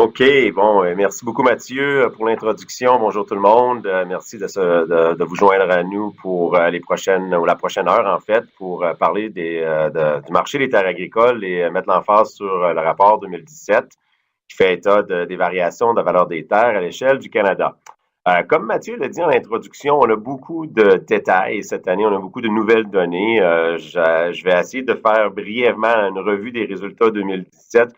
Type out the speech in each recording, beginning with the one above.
OK, bon, merci beaucoup Mathieu pour l'introduction. Bonjour tout le monde. Merci de vous joindre à nous pour les prochaines ou la prochaine heure en fait pour parler du marché des terres agricoles et mettre l'emphase sur le rapport 2017 qui fait état des variations de la valeur des terres à l'échelle du Canada. Comme Mathieu l'a dit en introduction, on a beaucoup de détails cette année, on a beaucoup de nouvelles données. Je vais essayer de faire brièvement une revue des résultats 2017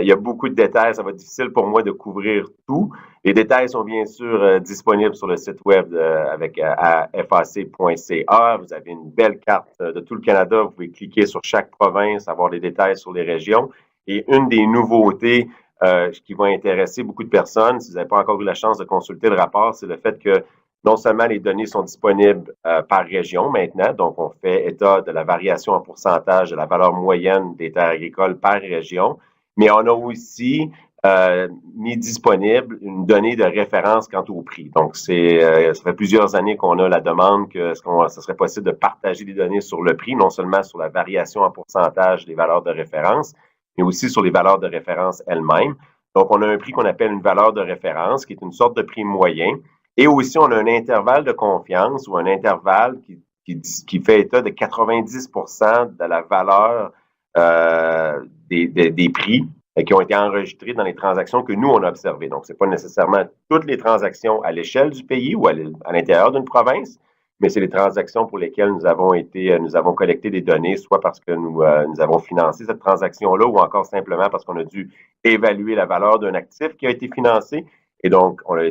il y a beaucoup de détails, ça va être difficile pour moi de couvrir tout. Les détails sont bien sûr disponibles sur le site web avec à fac.ca. Vous avez une belle carte de tout le Canada. Vous pouvez cliquer sur chaque province, avoir des détails sur les régions. Et une des nouveautés qui va intéresser beaucoup de personnes, si vous n'avez pas encore eu la chance de consulter le rapport, c'est le fait que non seulement les données sont disponibles par région maintenant, donc on fait état de la variation en pourcentage de la valeur moyenne des terres agricoles par région, mais on a aussi mis disponible une donnée de référence quant au prix. Donc, ça fait plusieurs années qu'on a la demande que ce serait possible de partager des données sur le prix, non seulement sur la variation en pourcentage des valeurs de référence, mais aussi sur les valeurs de référence elles-mêmes. Donc, on a un prix qu'on appelle une valeur de référence, qui est une sorte de prix moyen. Et aussi, on a un intervalle de confiance ou un intervalle qui fait état de 90 de la valeur des prix qui ont été enregistrés dans les transactions que nous, on a observées. Donc, ce n'est pas nécessairement toutes les transactions à l'échelle du pays ou à l'intérieur d'une province, mais c'est les transactions pour lesquelles nous avons collecté des données, soit parce que nous avons financé cette transaction-là ou encore simplement parce qu'on a dû évaluer la valeur d'un actif qui a été financé. Et donc, on a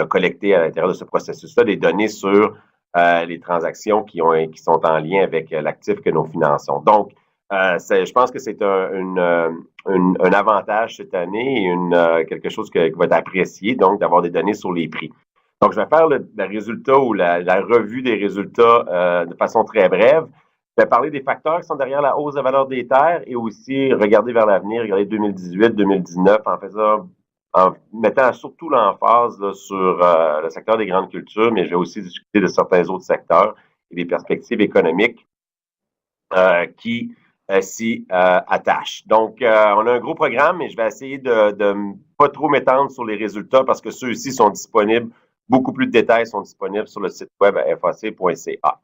collecté à l'intérieur de ce processus-là des données sur les transactions qui sont en lien avec l'actif que nous finançons. Donc, je pense que c'est un avantage cette année et quelque chose qui va être apprécié, donc d'avoir des données sur les prix. Donc, je vais faire le résultat ou la revue des résultats de façon très brève. Je vais parler des facteurs qui sont derrière la hausse de la valeur des terres et aussi regarder vers l'avenir, regarder 2018, 2019, en mettant surtout l'emphase sur le secteur des grandes cultures, mais je vais aussi discuter de certains autres secteurs et des perspectives économiques qui s'y attachent. Donc, on a un gros programme, mais je vais essayer de pas trop m'étendre sur les résultats parce que ceux-ci sont disponibles. Beaucoup plus de détails sont disponibles sur le site web à fac.ca.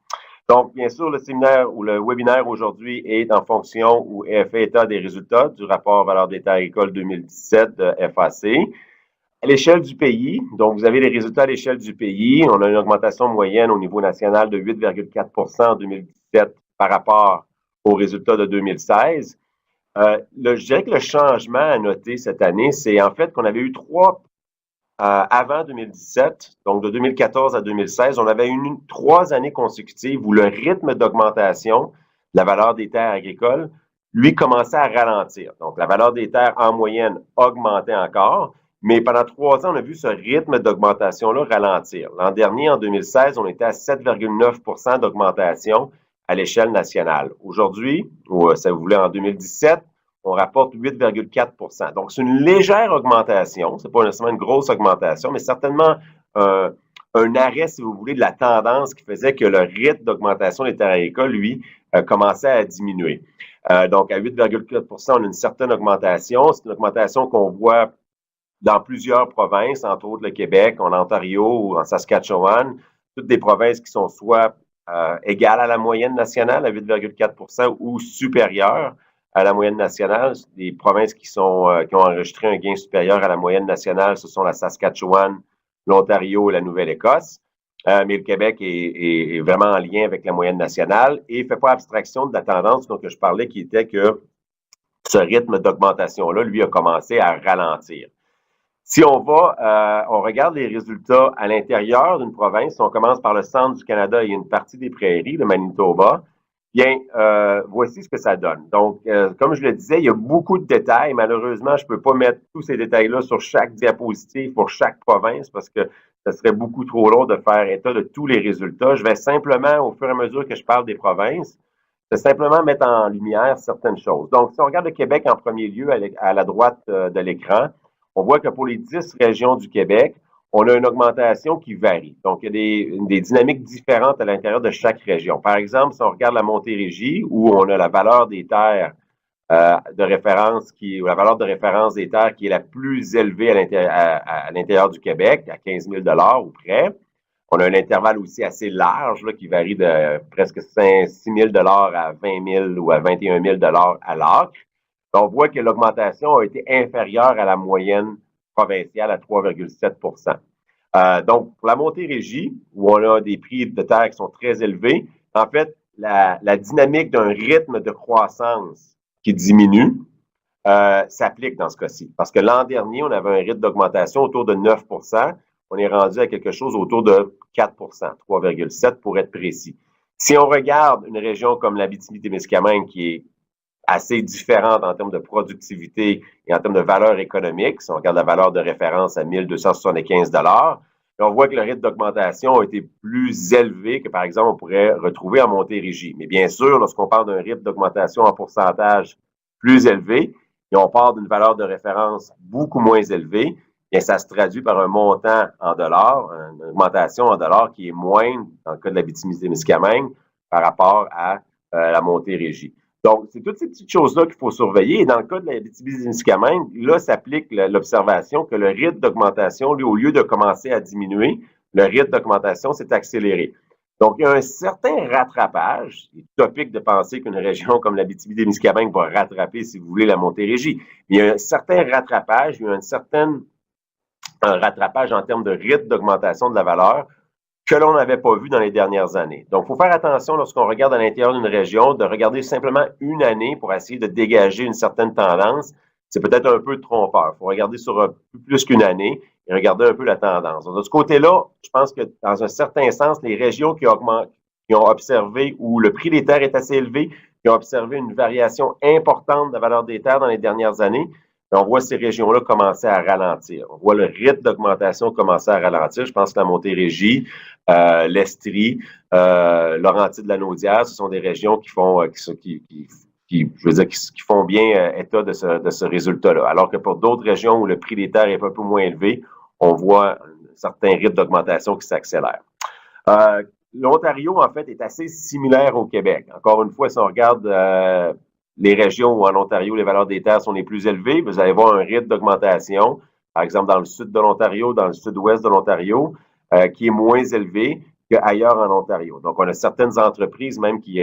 Donc, bien sûr, le séminaire ou le webinaire aujourd'hui est en fonction ou fait état des résultats du rapport valeur des terres agricoles 2017 de FAC. À l'échelle du pays, donc vous avez les résultats à l'échelle du pays. On a une augmentation moyenne au niveau national de 8,4 en 2017 par rapport aux résultats de 2016. Je dirais que le changement à noter cette année, c'est en fait qu'on avait eu avant 2017, donc de 2014 à 2016, on avait eu 3 années consécutives où le rythme d'augmentation de la valeur des terres agricoles, lui, commençait à ralentir. Donc, la valeur des terres en moyenne augmentait encore, mais pendant 3 ans, on a vu ce rythme d'augmentation-là ralentir. L'an dernier, en 2016, on était à 7,9 d'augmentation à l'échelle nationale. Aujourd'hui, ou si vous voulez, en 2017, on rapporte 8,4 Donc, c'est une légère augmentation. Ce n'est pas nécessairement une grosse augmentation, mais certainement un arrêt, si vous voulez, de la tendance qui faisait que le rythme d'augmentation des terres agricoles, lui, commençait à diminuer. Donc, à 8,4 on a une certaine augmentation. C'est une augmentation qu'on voit dans plusieurs provinces, entre autres le Québec, en Ontario ou en Saskatchewan, toutes des provinces qui sont soit égales à la moyenne nationale, à 8,4 ou supérieures à la moyenne nationale. Les provinces qui ont enregistré un gain supérieur à la moyenne nationale, ce sont la Saskatchewan, l'Ontario et la Nouvelle-Écosse. Mais le Québec est vraiment en lien avec la moyenne nationale et ne fait pas abstraction de la tendance dont je parlais, qui était que ce rythme d'augmentation-là, lui, a commencé à ralentir. Si on regarde les résultats à l'intérieur d'une province, si on commence par le centre du Canada et une partie des prairies, le Manitoba, bien, voici ce que ça donne. Donc, comme je le disais, il y a beaucoup de détails. Malheureusement, je ne peux pas mettre tous ces détails-là sur chaque diapositive pour chaque province parce que ce serait beaucoup trop long de faire état de tous les résultats. Je vais simplement, au fur et à mesure que je parle des provinces, je vais simplement mettre en lumière certaines choses. Donc, si on regarde le Québec en premier lieu à la droite de l'écran, on voit que pour les 10 régions du Québec, on a une augmentation qui varie. Donc, il y a des dynamiques différentes à l'intérieur de chaque région. Par exemple, si on regarde la Montérégie, où on a la valeur des terres de référence ou la valeur de référence des terres qui est la plus élevée à l'intérieur du Québec, à 15 000 ou près. On a un intervalle aussi assez large là, qui varie de presque 6 000 à 20 000 ou à 21 000 à l'acre. On voit que l'augmentation a été inférieure à la moyenne provinciale à 3,7 donc, pour la Montérégie, où on a des prix de terre qui sont très élevés, en fait, la dynamique d'un rythme de croissance qui diminue s'applique dans ce cas-ci. Parce que l'an dernier, on avait un rythme d'augmentation autour de 9 on est rendu à quelque chose autour de 4 3,7 pour être précis. Si on regarde une région comme l'Abitibi-Témiscamingue qui est assez différente en termes de productivité et en termes de valeur économique, si on regarde la valeur de référence à 1 275 on voit que le rythme d'augmentation a été plus élevé que, par exemple, on pourrait retrouver en Montérégie. Mais bien sûr, lorsqu'on parle d'un rythme d'augmentation en pourcentage plus élevé et on part d'une valeur de référence beaucoup moins élevée, bien, ça se traduit par un montant en dollars, une augmentation en dollars qui est moindre dans le cas de l'Abitibi-Témiscamingue par rapport à la Montérégie. Donc, c'est toutes ces petites choses-là qu'il faut surveiller. Et dans le cas de l'Abitibi-Témiscamingue, là, s'applique l'observation que le rythme d'augmentation, lui, au lieu de commencer à diminuer, le rythme d'augmentation s'est accéléré. Donc, il y a un certain rattrapage. Il est utopique de penser qu'une région comme l'Abitibi-Témiscamingue va rattraper, si vous voulez, la Montérégie. Mais il y a un certain rattrapage, il y a un rattrapage en termes de rythme d'augmentation de la valeur que l'on n'avait pas vu dans les dernières années. Donc, il faut faire attention lorsqu'on regarde à l'intérieur d'une région, de regarder simplement une année pour essayer de dégager une certaine tendance. C'est peut-être un peu trompeur. Il faut regarder sur plus qu'une année et regarder un peu la tendance. Donc, de ce côté-là, je pense que dans un certain sens, les régions qui ont observé où le prix des terres est assez élevé, qui ont observé une variation importante de la valeur des terres dans les dernières années, on voit ces régions-là commencer à ralentir. On voit le rythme d'augmentation commencer à ralentir. Je pense que la Montérégie, l'Estrie, Laurentides-la-Naudière, ce sont des régions qui font, qui font bien état de ce résultat-là. Alors que pour d'autres régions où le prix des terres est un peu moins élevé, on voit un certain rythme d'augmentation qui s'accélère. L'Ontario, en fait, est assez similaire au Québec. Encore une fois, si on regarde les régions où en Ontario, les valeurs des terres sont les plus élevées, vous allez voir un rythme d'augmentation, par exemple dans le sud de l'Ontario, dans le sud-ouest de l'Ontario, qui est moins élevé qu'ailleurs en Ontario. Donc, on a certaines entreprises même qui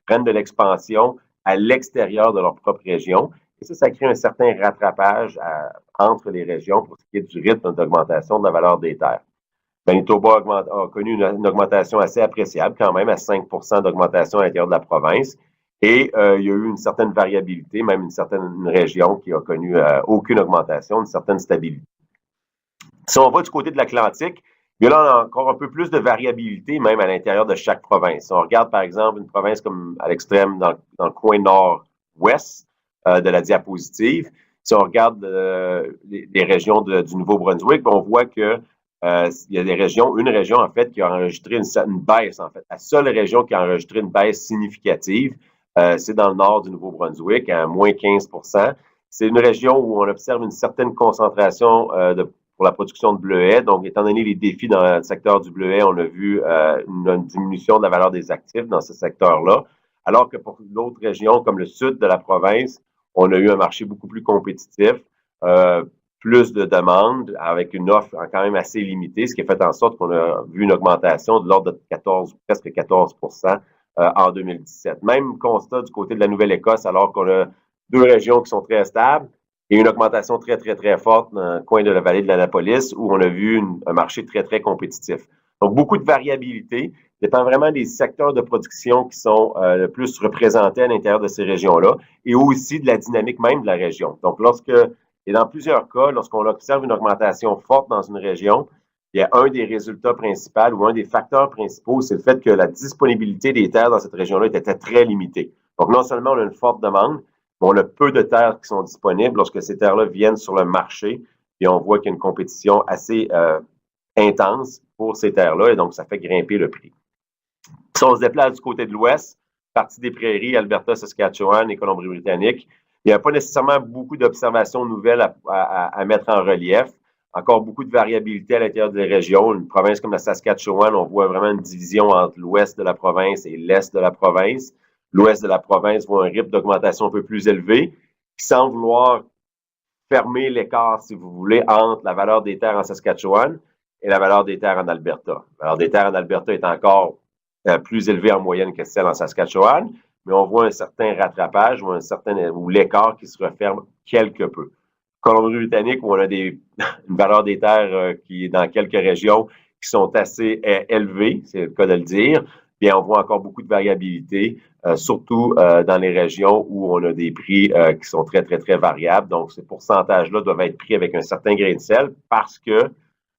prennent de l'expansion à l'extérieur de leur propre région. Et ça crée un certain rattrapage entre les régions pour ce qui est du rythme d'augmentation de la valeur des terres. Manitoba a connu une augmentation assez appréciable, quand même, à 5 d'augmentation à l'intérieur de la province. Et il y a eu une certaine variabilité, même une région qui a connu aucune augmentation, une certaine stabilité. Si on va du côté de l'Atlantique, bien là, on a encore un peu plus de variabilité, même à l'intérieur de chaque province. Si on regarde, par exemple, une province comme à l'extrême, dans le coin nord-ouest de la diapositive, si on regarde les régions du Nouveau-Brunswick, on voit que il y a une région, en fait, qui a enregistré une baisse, en fait. La seule région qui a enregistré une baisse significative, c'est dans le nord du Nouveau-Brunswick, à moins 15 C'est une région où on observe une certaine concentration pour la production de bleuets. Donc, étant donné les défis dans le secteur du bleuet, on a vu une diminution de la valeur des actifs dans ce secteur-là. Alors que pour d'autres régions, comme le sud de la province, on a eu un marché beaucoup plus compétitif, plus de demandes avec une offre quand même assez limitée, ce qui a fait en sorte qu'on a vu une augmentation de l'ordre de presque 14 en 2017. Même constat du côté de la Nouvelle-Écosse, alors qu'on a deux régions qui sont très stables et une augmentation très, très, très forte dans le coin de la vallée de l'Annapolis où on a vu un marché très, très compétitif. Donc, beaucoup de variabilité, dépend vraiment des secteurs de production qui sont le plus représentés à l'intérieur de ces régions-là et aussi de la dynamique même de la région. Donc, et dans plusieurs cas, lorsqu'on observe une augmentation forte dans une région, il y a un des résultats principaux ou un des facteurs principaux, c'est le fait que la disponibilité des terres dans cette région-là était très limitée. Donc, non seulement on a une forte demande, mais on a peu de terres qui sont disponibles lorsque ces terres-là viennent sur le marché et on voit qu'il y a une compétition assez intense pour ces terres-là et donc ça fait grimper le prix. Si on se déplace du côté de l'ouest, partie des prairies, Alberta, Saskatchewan et Colombie-Britannique, il n'y a pas nécessairement beaucoup d'observations nouvelles à mettre en relief. Encore beaucoup de variabilité à l'intérieur des régions. Une province comme la Saskatchewan, on voit vraiment une division entre l'ouest de la province et l'est de la province. l'ouest de la province voit un rythme d'augmentation un peu plus élevé, qui semble vouloir fermer l'écart, si vous voulez, entre la valeur des terres en Saskatchewan et la valeur des terres en Alberta. La valeur des terres en Alberta est encore plus élevée en moyenne que celle en Saskatchewan, mais on voit un certain rattrapage ou l'écart qui se referme quelque peu. Colombie-Britannique, où on a une valeur des terres qui est dans quelques régions qui sont assez élevées, c'est le cas de le dire, bien, on voit encore beaucoup de variabilité, surtout dans les régions où on a des prix qui sont très, très, très variables. Donc, ces pourcentages-là doivent être pris avec un certain grain de sel parce que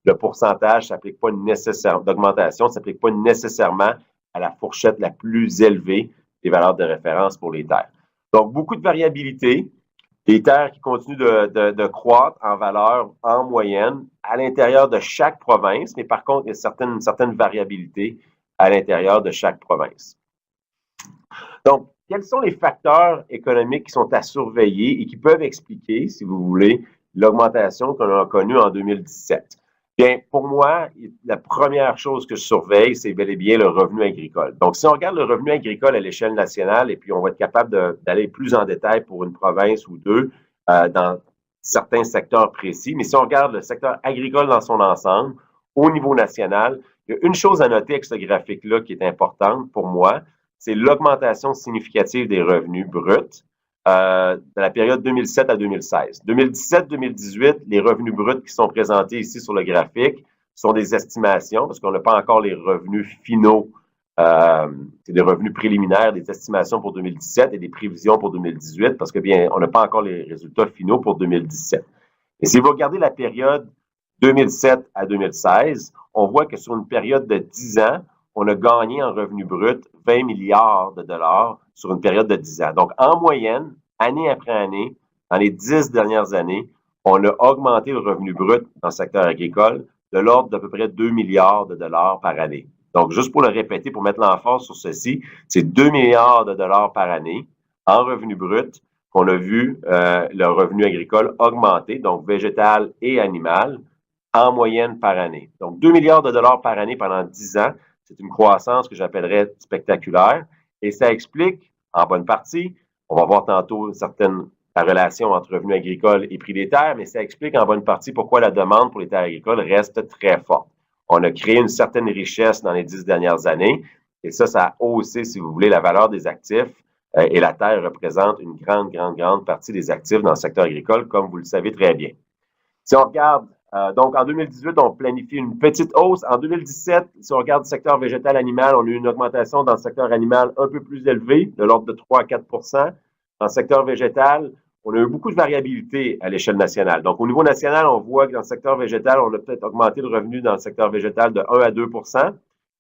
le pourcentage s'applique pas nécessairement, d'augmentation ne s'applique pas nécessairement à la fourchette la plus élevée des valeurs de référence pour les terres. Donc, beaucoup de variabilité, des terres qui continuent de croître en valeur en moyenne à l'intérieur de chaque province, mais par contre, il y a une certaine variabilité à l'intérieur de chaque province. Donc, quels sont les facteurs économiques qui sont à surveiller et qui peuvent expliquer, si vous voulez, l'augmentation qu'on a connue en 2017? Bien, pour moi, la première chose que je surveille, c'est bel et bien le revenu agricole. Donc, si on regarde le revenu agricole à l'échelle nationale, et puis on va être capable d'aller plus en détail pour une province ou deux dans certains secteurs précis, mais si on regarde le secteur agricole dans son ensemble, au niveau national, il y a une chose à noter avec ce graphique-là qui est importante pour moi, c'est l'augmentation significative des revenus bruts de la période 2007 à 2016. 2017-2018, les revenus bruts qui sont présentés ici sur le graphique sont des estimations parce qu'on n'a pas encore les revenus finaux. C'est des revenus préliminaires, des estimations pour 2017 et des prévisions pour 2018 parce que bien, on n'a pas encore les résultats finaux pour 2017. Et si vous regardez la période 2007 à 2016, on voit que sur une période de 10 ans, on a gagné en revenus bruts 20 milliards de dollars sur une période de 10 ans. Donc, en moyenne, année après année, dans les 10 dernières années, on a augmenté le revenu brut dans le secteur agricole de l'ordre d'à peu près 2 milliards de dollars par année. Donc, juste pour le répéter, pour mettre l'emphase sur ceci, c'est 2 milliards de dollars par année en revenus bruts qu'on a vu le revenu agricole augmenter, donc végétal et animal, en moyenne par année. Donc, 2 milliards de dollars par année pendant 10 ans, c'est une croissance que j'appellerais spectaculaire et ça explique, en bonne partie, on va voir tantôt la relation entre revenus agricoles et prix des terres, mais ça explique en bonne partie pourquoi la demande pour les terres agricoles reste très forte. On a créé une certaine richesse dans les 10 dernières années et ça a haussé, si vous voulez, la valeur des actifs et la terre représente une grande partie des actifs dans le secteur agricole, comme vous le savez très bien. Si on regarde donc, en 2018, on planifie une petite hausse. En 2017, si on regarde le secteur végétal-animal, on a eu une augmentation dans le secteur animal un peu plus élevée, de l'ordre de 3 à 4 Dans le secteur végétal, on a eu beaucoup de variabilité à l'échelle nationale. Donc, au niveau national, on voit que dans le secteur végétal, on a peut-être augmenté le revenu dans le secteur végétal de 1 à 2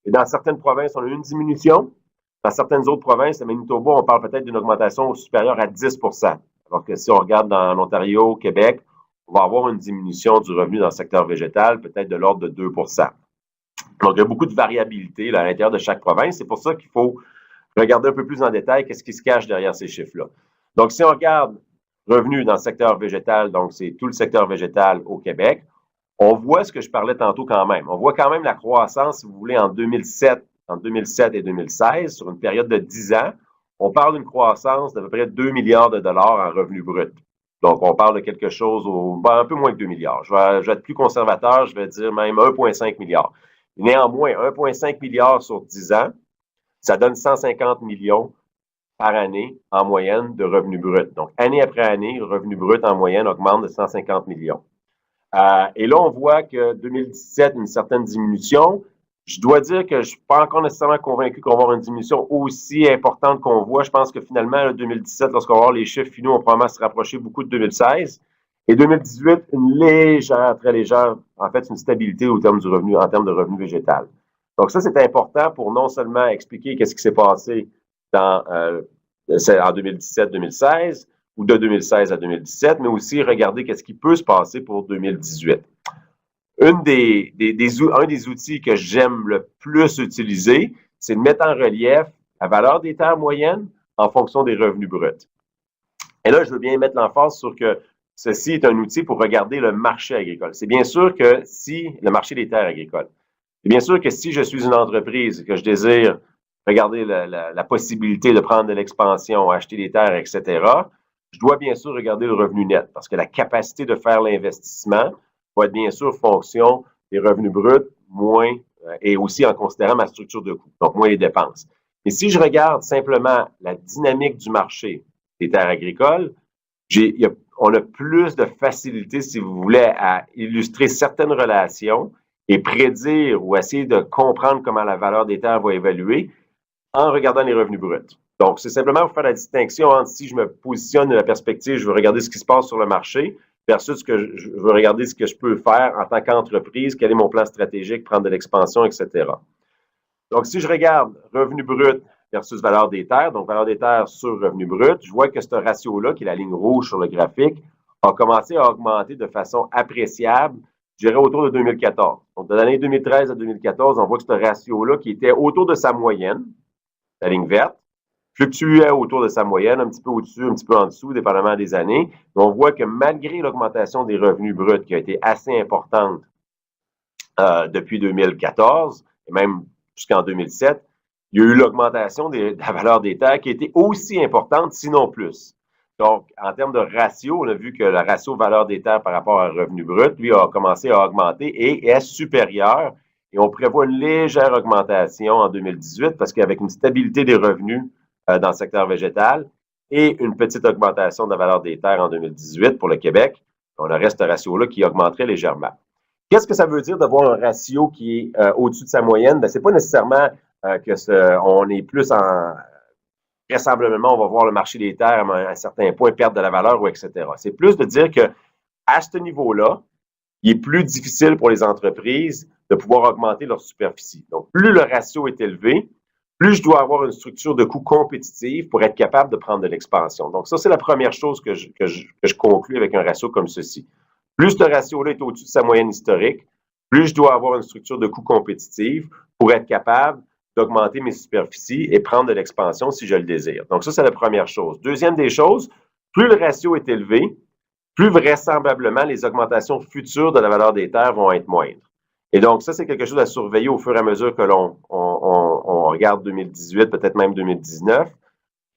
Et dans certaines provinces, on a eu une diminution. Dans certaines autres provinces, à Manitoba, on parle peut-être d'une augmentation supérieure à 10 Alors que si on regarde dans l'Ontario, Québec, on va avoir une diminution du revenu dans le secteur végétal, peut-être de l'ordre de 2 Donc, il y a beaucoup de variabilité là, à l'intérieur de chaque province. C'est pour ça qu'il faut regarder un peu plus en détail qu'est-ce qui se cache derrière ces chiffres-là. Donc, si on regarde revenus dans le secteur végétal, donc c'est tout le secteur végétal au Québec, on voit ce que je parlais tantôt quand même. On voit quand même la croissance, si vous voulez, en 2007 et 2016, sur une période de 10 ans. On parle d'une croissance d'à peu près 2 milliards de dollars en revenus bruts. Donc, on parle de quelque chose un peu moins que 2 milliards. Je vais être plus conservateur, je vais dire même 1,5 milliard. Néanmoins, 1,5 milliard sur 10 ans, ça donne 150 millions par année en moyenne de revenus bruts. Donc, année après année, le revenu brut en moyenne augmente de 150 millions. Et là, on voit que 2017, une certaine diminution. Je dois dire que je ne suis pas encore nécessairement convaincu qu'on va avoir une diminution aussi importante qu'on voit. Je pense que finalement, en 2017, lorsqu'on va avoir les chiffres finaux, on va probablement se rapprocher beaucoup de 2016. Et 2018, très légère, en fait, une stabilité en termes de revenu végétal. Donc ça, c'est important pour non seulement expliquer qu'est-ce qui s'est passé en 2017-2016 ou de 2016 à 2017, mais aussi regarder qu'est-ce qui peut se passer pour 2018. Un des outils que j'aime le plus utiliser, c'est de mettre en relief la valeur des terres moyennes en fonction des revenus bruts. Et là, je veux bien mettre l'emphase sur que ceci est un outil pour regarder le marché agricole. C'est bien sûr que le marché des terres agricoles, c'est bien sûr que si je suis une entreprise et que je désire regarder la possibilité de prendre de l'expansion, acheter des terres, etc., je dois bien sûr regarder le revenu net parce que la capacité de faire l'investissement va être bien sûr fonction des revenus bruts, moins, et aussi en considérant ma structure de coût, donc moins les dépenses. Et si je regarde simplement la dynamique du marché des terres agricoles, on a plus de facilité, si vous voulez, à illustrer certaines relations et prédire ou essayer de comprendre comment la valeur des terres va évoluer en regardant les revenus bruts. Donc, c'est simplement pour faire la distinction entre si je me positionne de la perspective, je veux regarder ce qui se passe sur le marché, versus que je veux regarder ce que je peux faire en tant qu'entreprise, quel est mon plan stratégique, prendre de l'expansion, etc. Donc, si je regarde revenu brut versus valeur des terres, donc valeur des terres sur revenu brut, je vois que ce ratio-là, qui est la ligne rouge sur le graphique, a commencé à augmenter de façon appréciable, je dirais autour de 2014. Donc, de l'année 2013 à 2014, on voit que ce ratio-là, qui était autour de sa moyenne, la ligne verte, fluctuait autour de sa moyenne, un petit peu au-dessus, un petit peu en dessous, dépendamment des années. Mais on voit que malgré l'augmentation des revenus bruts qui a été assez importante depuis 2014, et même jusqu'en 2007, il y a eu l'augmentation de la valeur des terres qui a été aussi importante, sinon plus. Donc, en termes de ratio, on a vu que le ratio valeur des terres par rapport à revenu brut, lui, a commencé à augmenter et est supérieur. Et on prévoit une légère augmentation en 2018 parce qu'avec une stabilité des revenus dans le secteur végétal et une petite augmentation de la valeur des terres en 2018 pour le Québec, on aurait ce ratio-là qui augmenterait légèrement. Qu'est-ce que ça veut dire d'avoir un ratio qui est au-dessus de sa moyenne? Ce n'est pas nécessairement on est plus en... Vraisemblablement, on va voir le marché des terres à un certain point perdre de la valeur, ou etc. C'est plus de dire que à ce niveau-là, il est plus difficile pour les entreprises de pouvoir augmenter leur superficie. Donc, plus le ratio est élevé, plus je dois avoir une structure de coût compétitive pour être capable de prendre de l'expansion. Donc, ça, c'est la première chose que je conclue avec un ratio comme ceci. Plus ce ratio-là est au-dessus de sa moyenne historique, plus je dois avoir une structure de coût compétitive pour être capable d'augmenter mes superficies et prendre de l'expansion si je le désire. Donc, ça, c'est la première chose. Deuxième des choses, plus le ratio est élevé, plus vraisemblablement les augmentations futures de la valeur des terres vont être moindres. Et donc, ça, c'est quelque chose à surveiller au fur et à mesure que l'on regarde 2018, peut-être même 2019.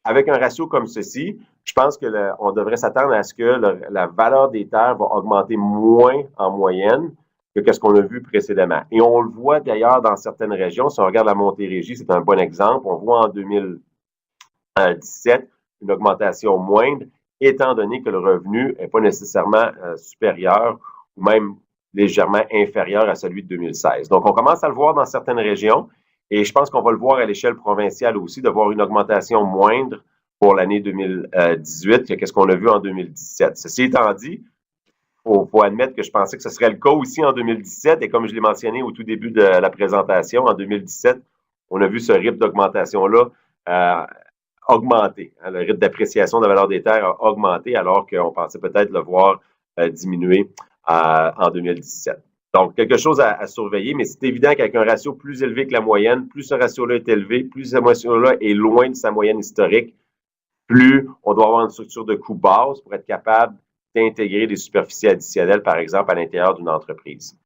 Avec un ratio comme ceci, je pense qu'on devrait s'attendre à ce que la valeur des terres va augmenter moins en moyenne que ce qu'on a vu précédemment. Et on le voit d'ailleurs dans certaines régions. Si on regarde la Montérégie, c'est un bon exemple. On voit en 2017 une augmentation moindre, étant donné que le revenu n'est pas nécessairement supérieur ou même légèrement inférieur à celui de 2016. Donc, on commence à le voir dans certaines régions et je pense qu'on va le voir à l'échelle provinciale aussi, de voir une augmentation moindre pour l'année 2018 que ce qu'on a vu en 2017. Ceci étant dit, il faut admettre que je pensais que ce serait le cas aussi en 2017 et comme je l'ai mentionné au tout début de la présentation, en 2017, on a vu ce rythme d'augmentation-là augmenter. Le rythme d'appréciation de la valeur des terres a augmenté alors qu'on pensait peut-être le voir diminuer en 2017. Donc, quelque chose à surveiller, mais c'est évident qu'avec un ratio plus élevé que la moyenne, plus ce ratio-là est élevé, plus ce ratio-là est loin de sa moyenne historique, plus on doit avoir une structure de coût basse pour être capable d'intégrer des superficies additionnelles, par exemple, à l'intérieur d'une entreprise.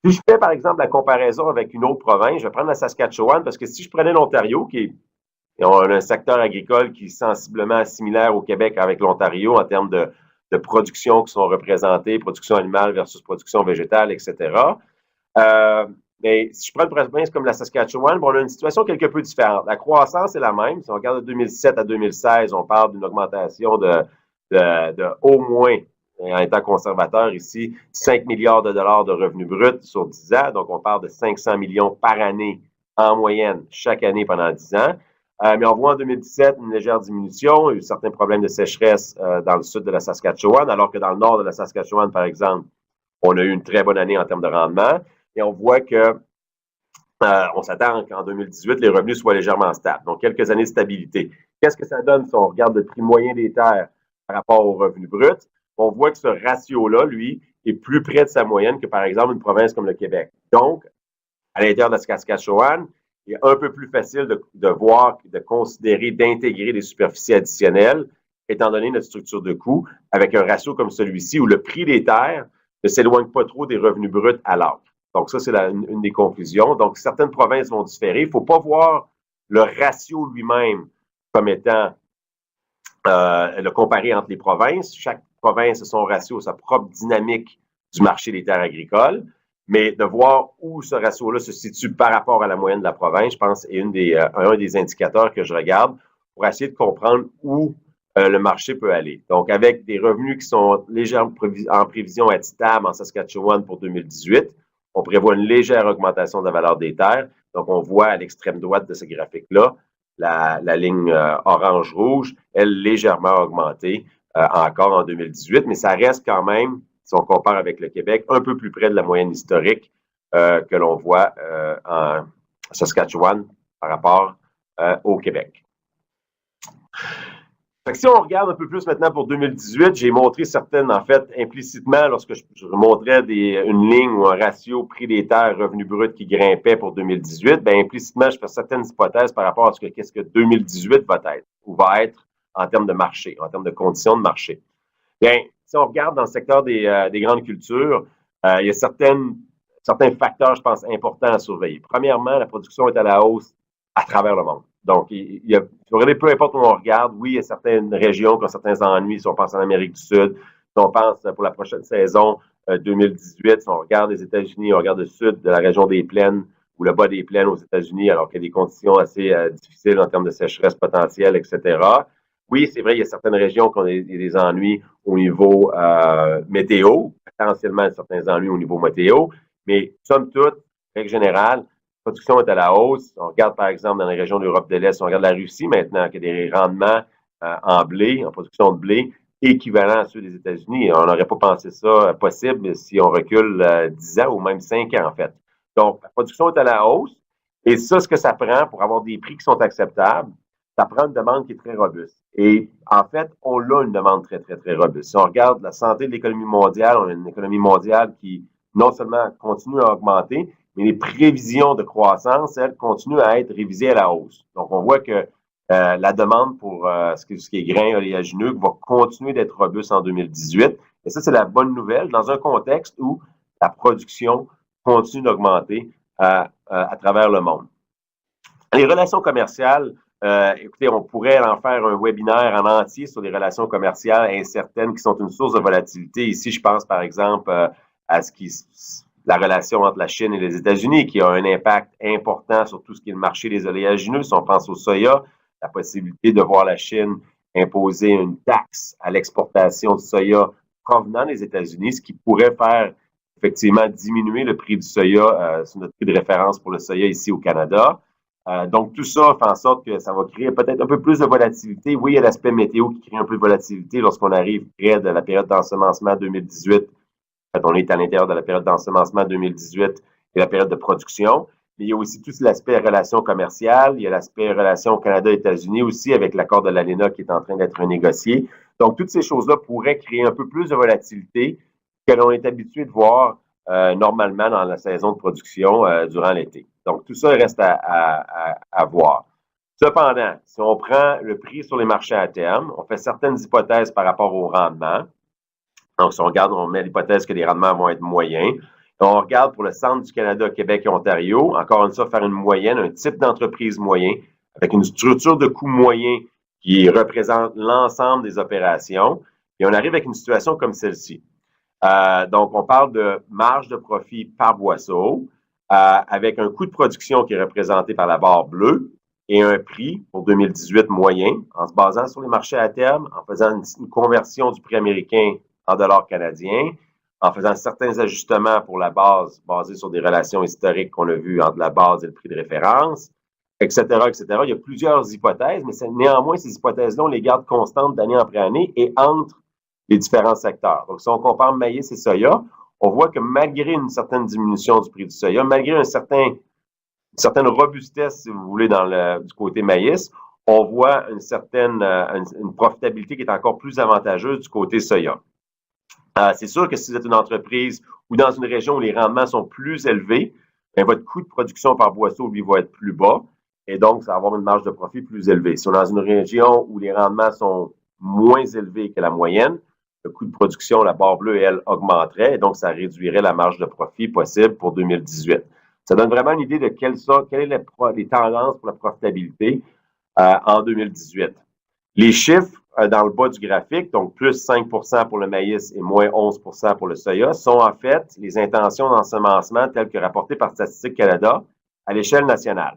Si je fais, par exemple, la comparaison avec une autre province, je vais prendre la Saskatchewan, parce que si je prenais l'Ontario, on a un secteur agricole qui est sensiblement similaire au Québec avec l'Ontario en termes de production qui sont représentées, production animale versus production végétale, etc. Mais si je prends une province comme la Saskatchewan, on a une situation quelque peu différente. La croissance est la même. Si on regarde de 2007 à 2016, on parle d'une augmentation de au moins, en étant conservateur ici, 5 milliards de dollars de revenus bruts sur 10 ans. Donc, on parle de 500 millions par année en moyenne chaque année pendant 10 ans. Mais on voit en 2017 une légère diminution. Il y a eu certains problèmes de sécheresse dans le sud de la Saskatchewan, alors que dans le nord de la Saskatchewan, par exemple, on a eu une très bonne année en termes de rendement. Et on voit que on s'attend qu'en 2018, les revenus soient légèrement stables. Donc, quelques années de stabilité. Qu'est-ce que ça donne si on regarde le prix moyen des terres par rapport aux revenus bruts? On voit que ce ratio-là, lui, est plus près de sa moyenne que, par exemple, une province comme le Québec. Donc, à l'intérieur de la Saskatchewan, il est un peu plus facile de voir, de considérer, d'intégrer des superficies additionnelles, étant donné notre structure de coût, avec un ratio comme celui-ci où le prix des terres ne s'éloigne pas trop des revenus bruts à l'acre. Donc, ça, c'est une des conclusions. Donc, certaines provinces vont différer. Il ne faut pas voir le ratio lui-même comme étant le comparer entre les provinces. Chaque province a son ratio, sa propre dynamique du marché des terres agricoles. Mais de voir où ce ratio-là se situe par rapport à la moyenne de la province, je pense, est un des indicateurs que je regarde pour essayer de comprendre où le marché peut aller. Donc, avec des revenus qui sont légèrement en prévision à être stables en Saskatchewan pour 2018, on prévoit une légère augmentation de la valeur des terres. Donc, on voit à l'extrême droite de ce graphique-là, la ligne orange-rouge, elle légèrement augmentée encore en 2018, mais ça reste quand même, si on compare avec le Québec, un peu plus près de la moyenne historique que l'on voit en Saskatchewan par rapport au Québec. Fait que si on regarde un peu plus maintenant pour 2018, j'ai montré certaines, en fait, implicitement, lorsque je montrais une ligne ou un ratio prix des terres, revenu brut qui grimpait pour 2018, bien, implicitement, je fais certaines hypothèses par rapport à qu'est-ce que 2018 va être, ou va être en termes de marché, en termes de conditions de marché. Bien, si on regarde dans le secteur des grandes cultures, il y a certains facteurs, je pense, importants à surveiller. Premièrement, la production est à la hausse à travers le monde. Donc, peu importe où on regarde, oui, il y a certaines régions qui ont certains ennuis. Si on pense en Amérique du Sud, si on pense pour la prochaine saison 2018, si on regarde les États-Unis, on regarde le sud de la région des plaines ou le bas des plaines aux États-Unis, alors qu'il y a des conditions assez difficiles en termes de sécheresse potentielle, etc. Oui, c'est vrai, il y a certaines régions qui ont des ennuis au niveau météo, potentiellement certains ennuis au niveau météo, mais somme toute, règle générale, la production est à la hausse. On regarde, par exemple, dans les régions d'Europe de l'Est, on regarde la Russie maintenant, qui a des rendements en blé, en production de blé, équivalents à ceux des États-Unis. On n'aurait pas pensé ça possible si on recule 10 ans ou même 5 ans, en fait. Donc, la production est à la hausse. Et ça, ce que ça prend pour avoir des prix qui sont acceptables, ça prend une demande qui est très robuste. Et en fait, on a une demande très, très, très robuste. Si on regarde la santé de l'économie mondiale, on a une économie mondiale qui non seulement continue à augmenter, mais les prévisions de croissance, elles, continuent à être révisées à la hausse. Donc, on voit que la demande pour ce qui est grains oléagineux va continuer d'être robuste en 2018. Et ça, c'est la bonne nouvelle dans un contexte où la production continue d'augmenter à travers le monde. Les relations commerciales, écoutez, on pourrait en faire un webinaire en entier sur les relations commerciales incertaines qui sont une source de volatilité. Ici, je pense par exemple à la relation entre la Chine et les États-Unis qui a un impact important sur tout ce qui est le marché des oléagineux. Si on pense au soya, la possibilité de voir la Chine imposer une taxe à l'exportation de soya provenant des États-Unis, ce qui pourrait faire effectivement diminuer le prix du soya, c'est notre prix de référence pour le soya ici au Canada. Donc, tout ça fait en sorte que ça va créer peut-être un peu plus de volatilité. Oui, il y a l'aspect météo qui crée un peu de volatilité lorsqu'on arrive près de la période d'ensemencement 2018. En fait, on est à l'intérieur de la période d'ensemencement 2018 et la période de production. Mais il y a aussi tout l'aspect relations commerciales. Il y a l'aspect relations Canada-États-Unis aussi avec l'accord de l'ALENA qui est en train d'être négocié. Donc, toutes ces choses-là pourraient créer un peu plus de volatilité que l'on est habitué de voir normalement dans la saison de production durant l'été. Donc, tout ça reste à voir. Cependant, si on prend le prix sur les marchés à terme, on fait certaines hypothèses par rapport au rendement. Donc, si on regarde, on met l'hypothèse que les rendements vont être moyens. On regarde pour le centre du Canada, Québec et Ontario, encore une fois, faire une moyenne, un type d'entreprise moyen, avec une structure de coût moyen qui représente l'ensemble des opérations. Et on arrive avec une situation comme celle-ci. Donc, on parle de marge de profit par boisseau, avec un coût de production qui est représenté par la barre bleue et un prix pour 2018 moyen, en se basant sur les marchés à terme, en faisant une conversion du prix américain en dollars canadiens, en faisant certains ajustements pour la base, basés sur des relations historiques qu'on a vues entre la base et le prix de référence, etc., etc. Il y a plusieurs hypothèses, mais néanmoins, ces hypothèses-là, on les garde constantes d'année après année et entre les différents secteurs. Donc, si on compare maïs et soya, on voit que malgré une certaine diminution du prix du soya, malgré une certaine robustesse, si vous voulez, du côté maïs, on voit une profitabilité qui est encore plus avantageuse du côté soya. C'est sûr que si vous êtes une entreprise ou dans une région où les rendements sont plus élevés, bien, votre coût de production par boisseau, lui, va être plus bas et donc, ça va avoir une marge de profit plus élevée. Si on est dans une région où les rendements sont moins élevés que la moyenne, le coût de production, la barre bleue, elle, augmenterait et donc, ça réduirait la marge de profit possible pour 2018. Ça donne vraiment une idée de quelles est les tendances pour la profitabilité en 2018. Les chiffres dans le bas du graphique, donc plus 5 pour le maïs et moins 11 pour le soya, sont en fait les intentions d'ensemencement telles que rapportées par Statistique Canada à l'échelle nationale.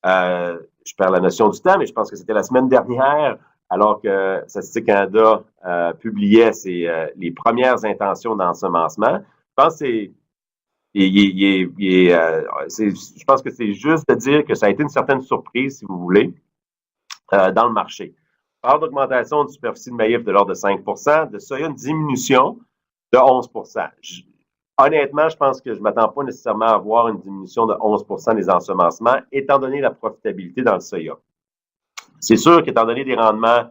Je perds la notion du temps, mais je pense que c'était la semaine dernière, alors que Statistique Canada publiait les premières intentions d'ensemencement. Je pense que je pense que c'est juste de dire que ça a été une certaine surprise, si vous voulez, dans le marché. Part d'augmentation de superficie de maïs de l'ordre de 5 de soya, une diminution de 11 Honnêtement, je pense que je ne m'attends pas nécessairement à avoir une diminution de 11 des ensemencements, étant donné la profitabilité dans le soya. C'est sûr qu'étant donné des rendements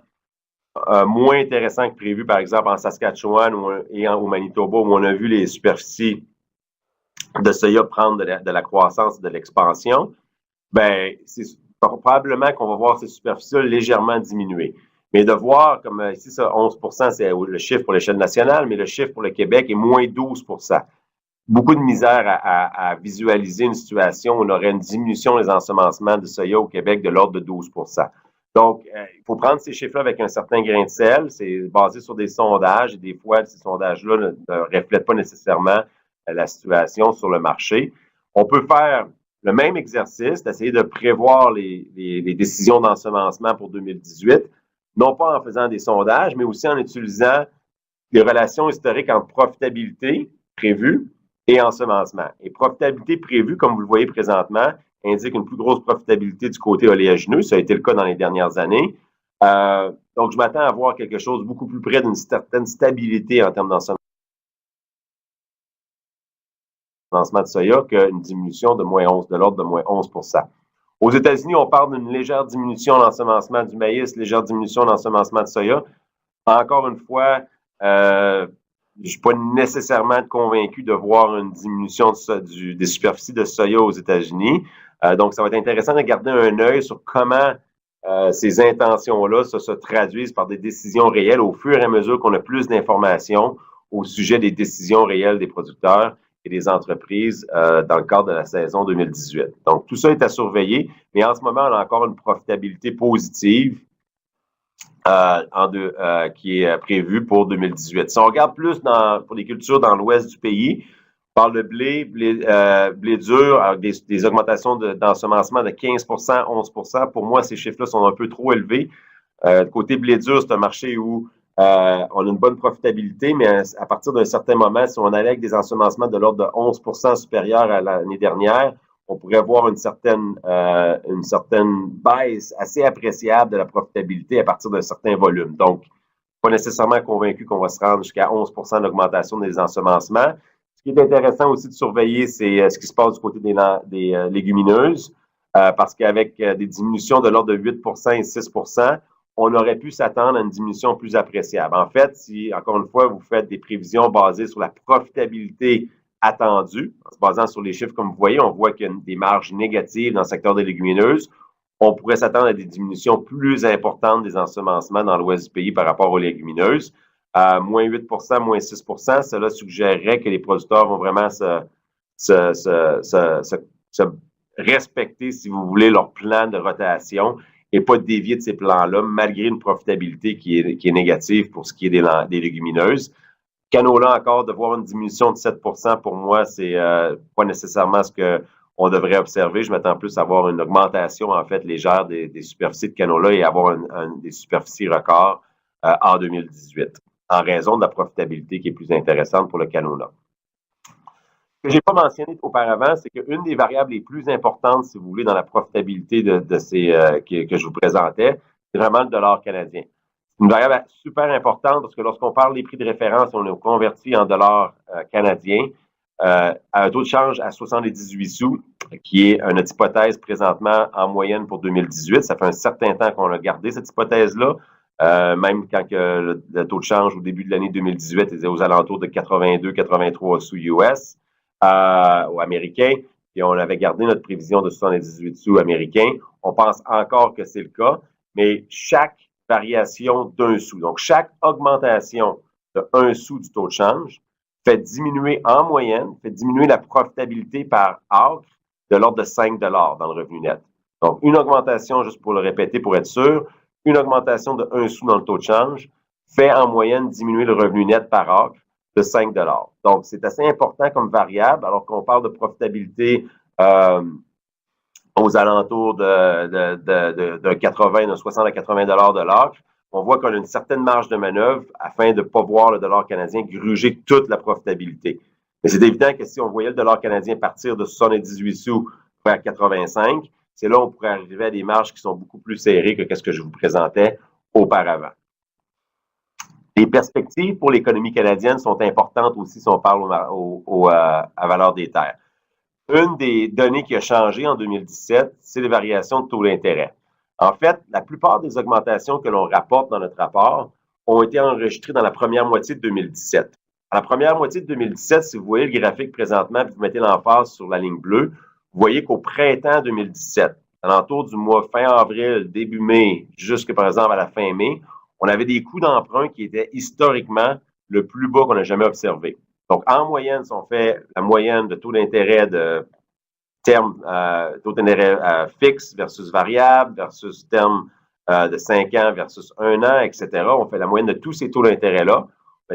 moins intéressants que prévu, par exemple en Saskatchewan et au Manitoba, où on a vu les superficies de soya prendre de la croissance et de l'expansion, ben c'est probablement qu'on va voir ces superficies légèrement diminuer. Mais de voir, comme ici, ça, 11 c'est le chiffre pour l'échelle nationale, mais le chiffre pour le Québec est moins 12 Beaucoup de misère à visualiser une situation où on aurait une diminution des ensemencements de soya au Québec de l'ordre de 12 Donc, il faut prendre ces chiffres-là avec un certain grain de sel. C'est basé sur des sondages et des fois, ces sondages-là ne reflètent pas nécessairement la situation sur le marché. On peut faire le même exercice, d'essayer de prévoir les décisions d'ensemencement pour 2018, non pas en faisant des sondages, mais aussi en utilisant les relations historiques entre profitabilité prévue et ensemencement. Et profitabilité prévue, comme vous le voyez présentement, indique une plus grosse profitabilité du côté oléagineux. Ça a été le cas dans les dernières années. Donc, je m'attends à voir quelque chose beaucoup plus près d'une certaine stabilité en termes d'ensemencement de soya qu'une diminution de moins 11, de l'ordre de moins 11 Aux États-Unis, on parle d'une légère diminution d'ensemencement du maïs, légère diminution d'ensemencement de soya. Encore une fois, je ne suis pas nécessairement convaincu de voir une diminution des superficies de soya aux États-Unis. Donc, ça va être intéressant de garder un œil sur comment ces intentions-là se traduisent par des décisions réelles au fur et à mesure qu'on a plus d'informations au sujet des décisions réelles des producteurs et des entreprises dans le cadre de la saison 2018. Donc, tout ça est à surveiller, mais en ce moment, on a encore une profitabilité positive qui est prévue pour 2018. Si on regarde plus pour les cultures dans l'ouest du pays, on parle de blé dur, avec des augmentations d'ensemencement de 15 11 Pour moi, ces chiffres-là sont un peu trop élevés. Côté blé dur, c'est un marché où on a une bonne profitabilité, mais à partir d'un certain moment, si on allait avec des ensemencements de l'ordre de 11 supérieurs à l'année dernière, on pourrait voir une certaine baisse assez appréciable de la profitabilité à partir d'un certain volume. Donc, pas nécessairement convaincu qu'on va se rendre jusqu'à 11 d'augmentation des ensemencements. Ce qui est intéressant aussi de surveiller, c'est ce qui se passe du côté des légumineuses, parce qu'avec des diminutions de l'ordre de 8 et 6 on aurait pu s'attendre à une diminution plus appréciable. En fait, si, encore une fois, vous faites des prévisions basées sur la profitabilité attendue, en se basant sur les chiffres comme vous voyez, on voit qu'il y a des marges négatives dans le secteur des légumineuses. On pourrait s'attendre à des diminutions plus importantes des ensemencements dans l'ouest du pays par rapport aux légumineuses. Moins 8 moins 6 cela suggérerait que les producteurs vont vraiment se respecter, si vous voulez, leur plan de rotation et pas dévier de ces plans-là, malgré une profitabilité qui est négative pour ce qui est des légumineuses. Canola, encore, de voir une diminution de 7 pour moi, c'est pas nécessairement ce qu'on devrait observer. Je m'attends plus à avoir une augmentation, en fait, légère des superficies de canola et avoir des superficies records en 2018, en raison de la profitabilité qui est plus intéressante pour le canola. Ce que je n'ai pas mentionné auparavant, c'est qu'une des variables les plus importantes, si vous voulez, dans la profitabilité que je vous présentais, c'est vraiment le dollar canadien. C'est une variable super importante parce que lorsqu'on parle des prix de référence, on est converti en dollars canadiens à un taux de change à 78 sous, qui est notre hypothèse présentement en moyenne pour 2018. Ça fait un certain temps qu'on a gardé cette hypothèse-là. Même quand le taux de change au début de l'année 2018 était aux alentours de 82-83 sous US ou américains, et on avait gardé notre prévision de 78 sous américains. On pense encore que c'est le cas, mais chaque variation d'1 sou, donc chaque augmentation de 1 sou du taux de change, en moyenne, fait diminuer la profitabilité par acre de l'ordre de 5 $ dans le revenu net. Donc, une augmentation, juste pour le répéter, pour être sûr, une augmentation de 1 sou dans le taux de change fait en moyenne diminuer le revenu net par acre de 5 $. Donc, c'est assez important comme variable, alors qu'on parle de profitabilité aux alentours de 80, de 60 à 80 $ de l'acre. On voit qu'on a une certaine marge de manœuvre afin de ne pas voir le dollar canadien gruger toute la profitabilité. Mais c'est évident que si on voyait le dollar canadien partir de 78 sous vers 85, c'est là où on pourrait arriver à des marges qui sont beaucoup plus serrées que ce que je vous présentais auparavant. Les perspectives pour l'économie canadienne sont importantes aussi si on parle à valeur des terres. Une des données qui a changé en 2017, c'est les variations de taux d'intérêt. En fait, la plupart des augmentations que l'on rapporte dans notre rapport ont été enregistrées dans la première moitié de 2017. À la première moitié de 2017, si vous voyez le graphique présentement, puis vous mettez l'emphase sur la ligne bleue, vous voyez qu'au printemps 2017, à l'entour du mois fin avril, début mai, jusque par exemple à la fin mai, on avait des coûts d'emprunt qui étaient historiquement le plus bas qu'on a jamais observé. Donc, en moyenne, si on fait la moyenne de taux d'intérêt de terme, taux d'intérêt fixe versus variable versus terme de 5 ans versus 1 an, etc., on fait la moyenne de tous ces taux d'intérêt-là.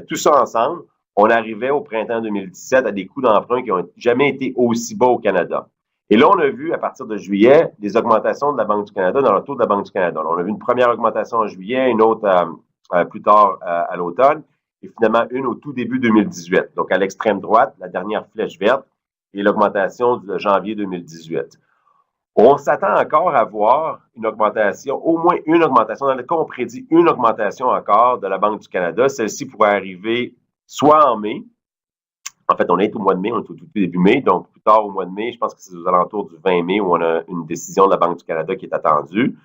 Tout ça ensemble, on arrivait au printemps 2017 à des coûts d'emprunt qui n'ont jamais été aussi bas au Canada. Et là, on a vu, à partir de juillet, des augmentations de la Banque du Canada dans le taux de la Banque du Canada. Là, on a vu une première augmentation en juillet, une autre plus tard à l'automne, et finalement une au tout début 2018. Donc, à l'extrême droite, la dernière flèche verte, et l'augmentation de janvier 2018. On s'attend encore à voir une augmentation, au moins une augmentation. Dans le cas, on prédit une augmentation encore de la Banque du Canada. Celle-ci pourrait arriver soit en mai. En fait, on est au mois de mai, on est au tout début mai, donc plus tard au mois de mai, je pense que c'est aux alentours du 20 mai où on a une décision de la Banque du Canada qui est attendue,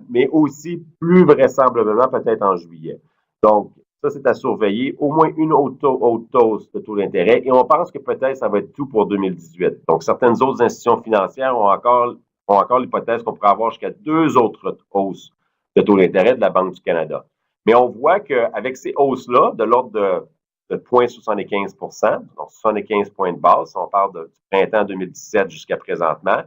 mais aussi plus vraisemblablement peut-être en juillet. Donc, ça, c'est à surveiller. Au moins une autre hausse de taux d'intérêt. Et on pense que peut-être ça va être tout pour 2018. Donc, certaines autres institutions financières ont encore l'hypothèse qu'on pourrait avoir jusqu'à 2 autres hausses de taux d'intérêt de la Banque du Canada. Mais on voit qu'avec ces hausses-là, de l'ordre de 0,75 %, donc 75 points de base, si on parle du printemps 2017 jusqu'à présentement,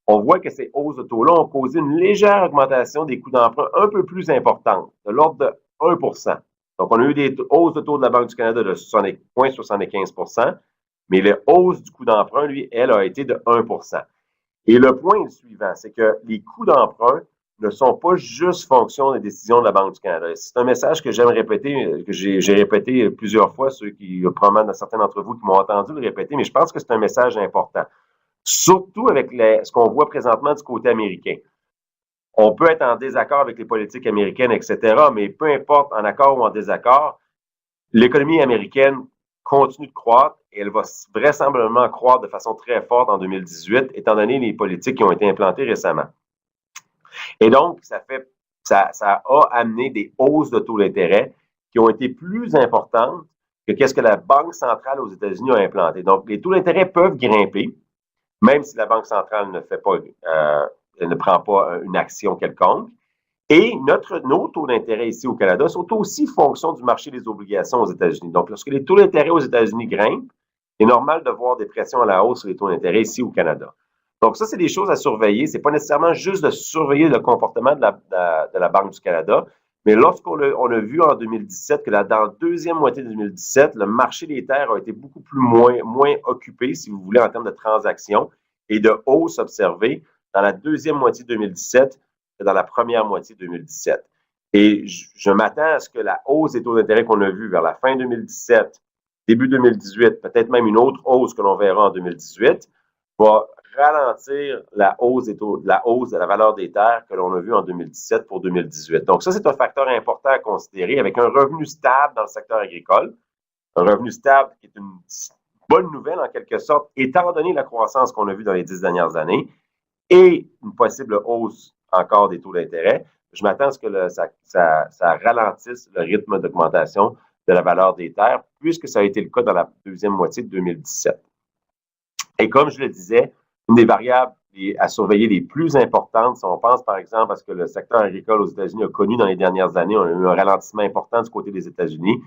on voit que ces hausses de taux-là ont causé une légère augmentation des coûts d'emprunt un peu plus importante, de l'ordre de 1 %. Donc, on a eu des hausses de taux de la Banque du Canada de 0,75 %, mais la hausse du coût d'emprunt, lui, elle, a été de 1 %. Et le point est le suivant, c'est que les coûts d'emprunt ne sont pas juste fonction des décisions de la Banque du Canada. C'est un message que j'aime répéter, que j'ai répété plusieurs fois, ceux qui, probablement, certains d'entre vous qui m'ont entendu le répéter, mais je pense que c'est un message important. Surtout avec ce qu'on voit présentement du côté américain. On peut être en désaccord avec les politiques américaines, etc., mais peu importe, en accord ou en désaccord, l'économie américaine continue de croître et elle va vraisemblablement croître de façon très forte en 2018, étant donné les politiques qui ont été implantées récemment. Et donc, ça a amené des hausses de taux d'intérêt qui ont été plus importantes que qu'est-ce que la Banque centrale aux États-Unis a implanté. Donc, les taux d'intérêt peuvent grimper, même si la Banque centrale ne prend pas une action quelconque. Et nos taux d'intérêt ici au Canada sont aussi fonction du marché des obligations aux États-Unis. Donc, lorsque les taux d'intérêt aux États-Unis grimpent, il est normal de voir des pressions à la hausse sur les taux d'intérêt ici au Canada. Donc, ça, c'est des choses à surveiller. Ce n'est pas nécessairement juste de surveiller le comportement de la Banque du Canada, mais lorsqu'on a vu en 2017 que dans la deuxième moitié de 2017, le marché des terres a été beaucoup moins occupé, si vous voulez, en termes de transactions et de hausse observée dans la deuxième moitié de 2017 que dans la première moitié de 2017. Et je m'attends à ce que la hausse des taux d'intérêt qu'on a vue vers la fin 2017, début 2018, peut-être même une autre hausse que l'on verra en 2018, va ralentir la hausse de la valeur des terres que l'on a vue en 2017 pour 2018. Donc ça, c'est un facteur important à considérer avec un revenu stable dans le secteur agricole. Un revenu stable qui est une bonne nouvelle en quelque sorte, étant donné la croissance qu'on a vue dans les 10 dernières années et une possible hausse encore des taux d'intérêt. Je m'attends à ce que ça ralentisse le rythme d'augmentation de la valeur des terres, puisque ça a été le cas dans la deuxième moitié de 2017. Et comme je le disais, une des variables à surveiller les plus importantes, si on pense par exemple à ce que le secteur agricole aux États-Unis a connu dans les dernières années, on a eu un ralentissement important du côté des États-Unis,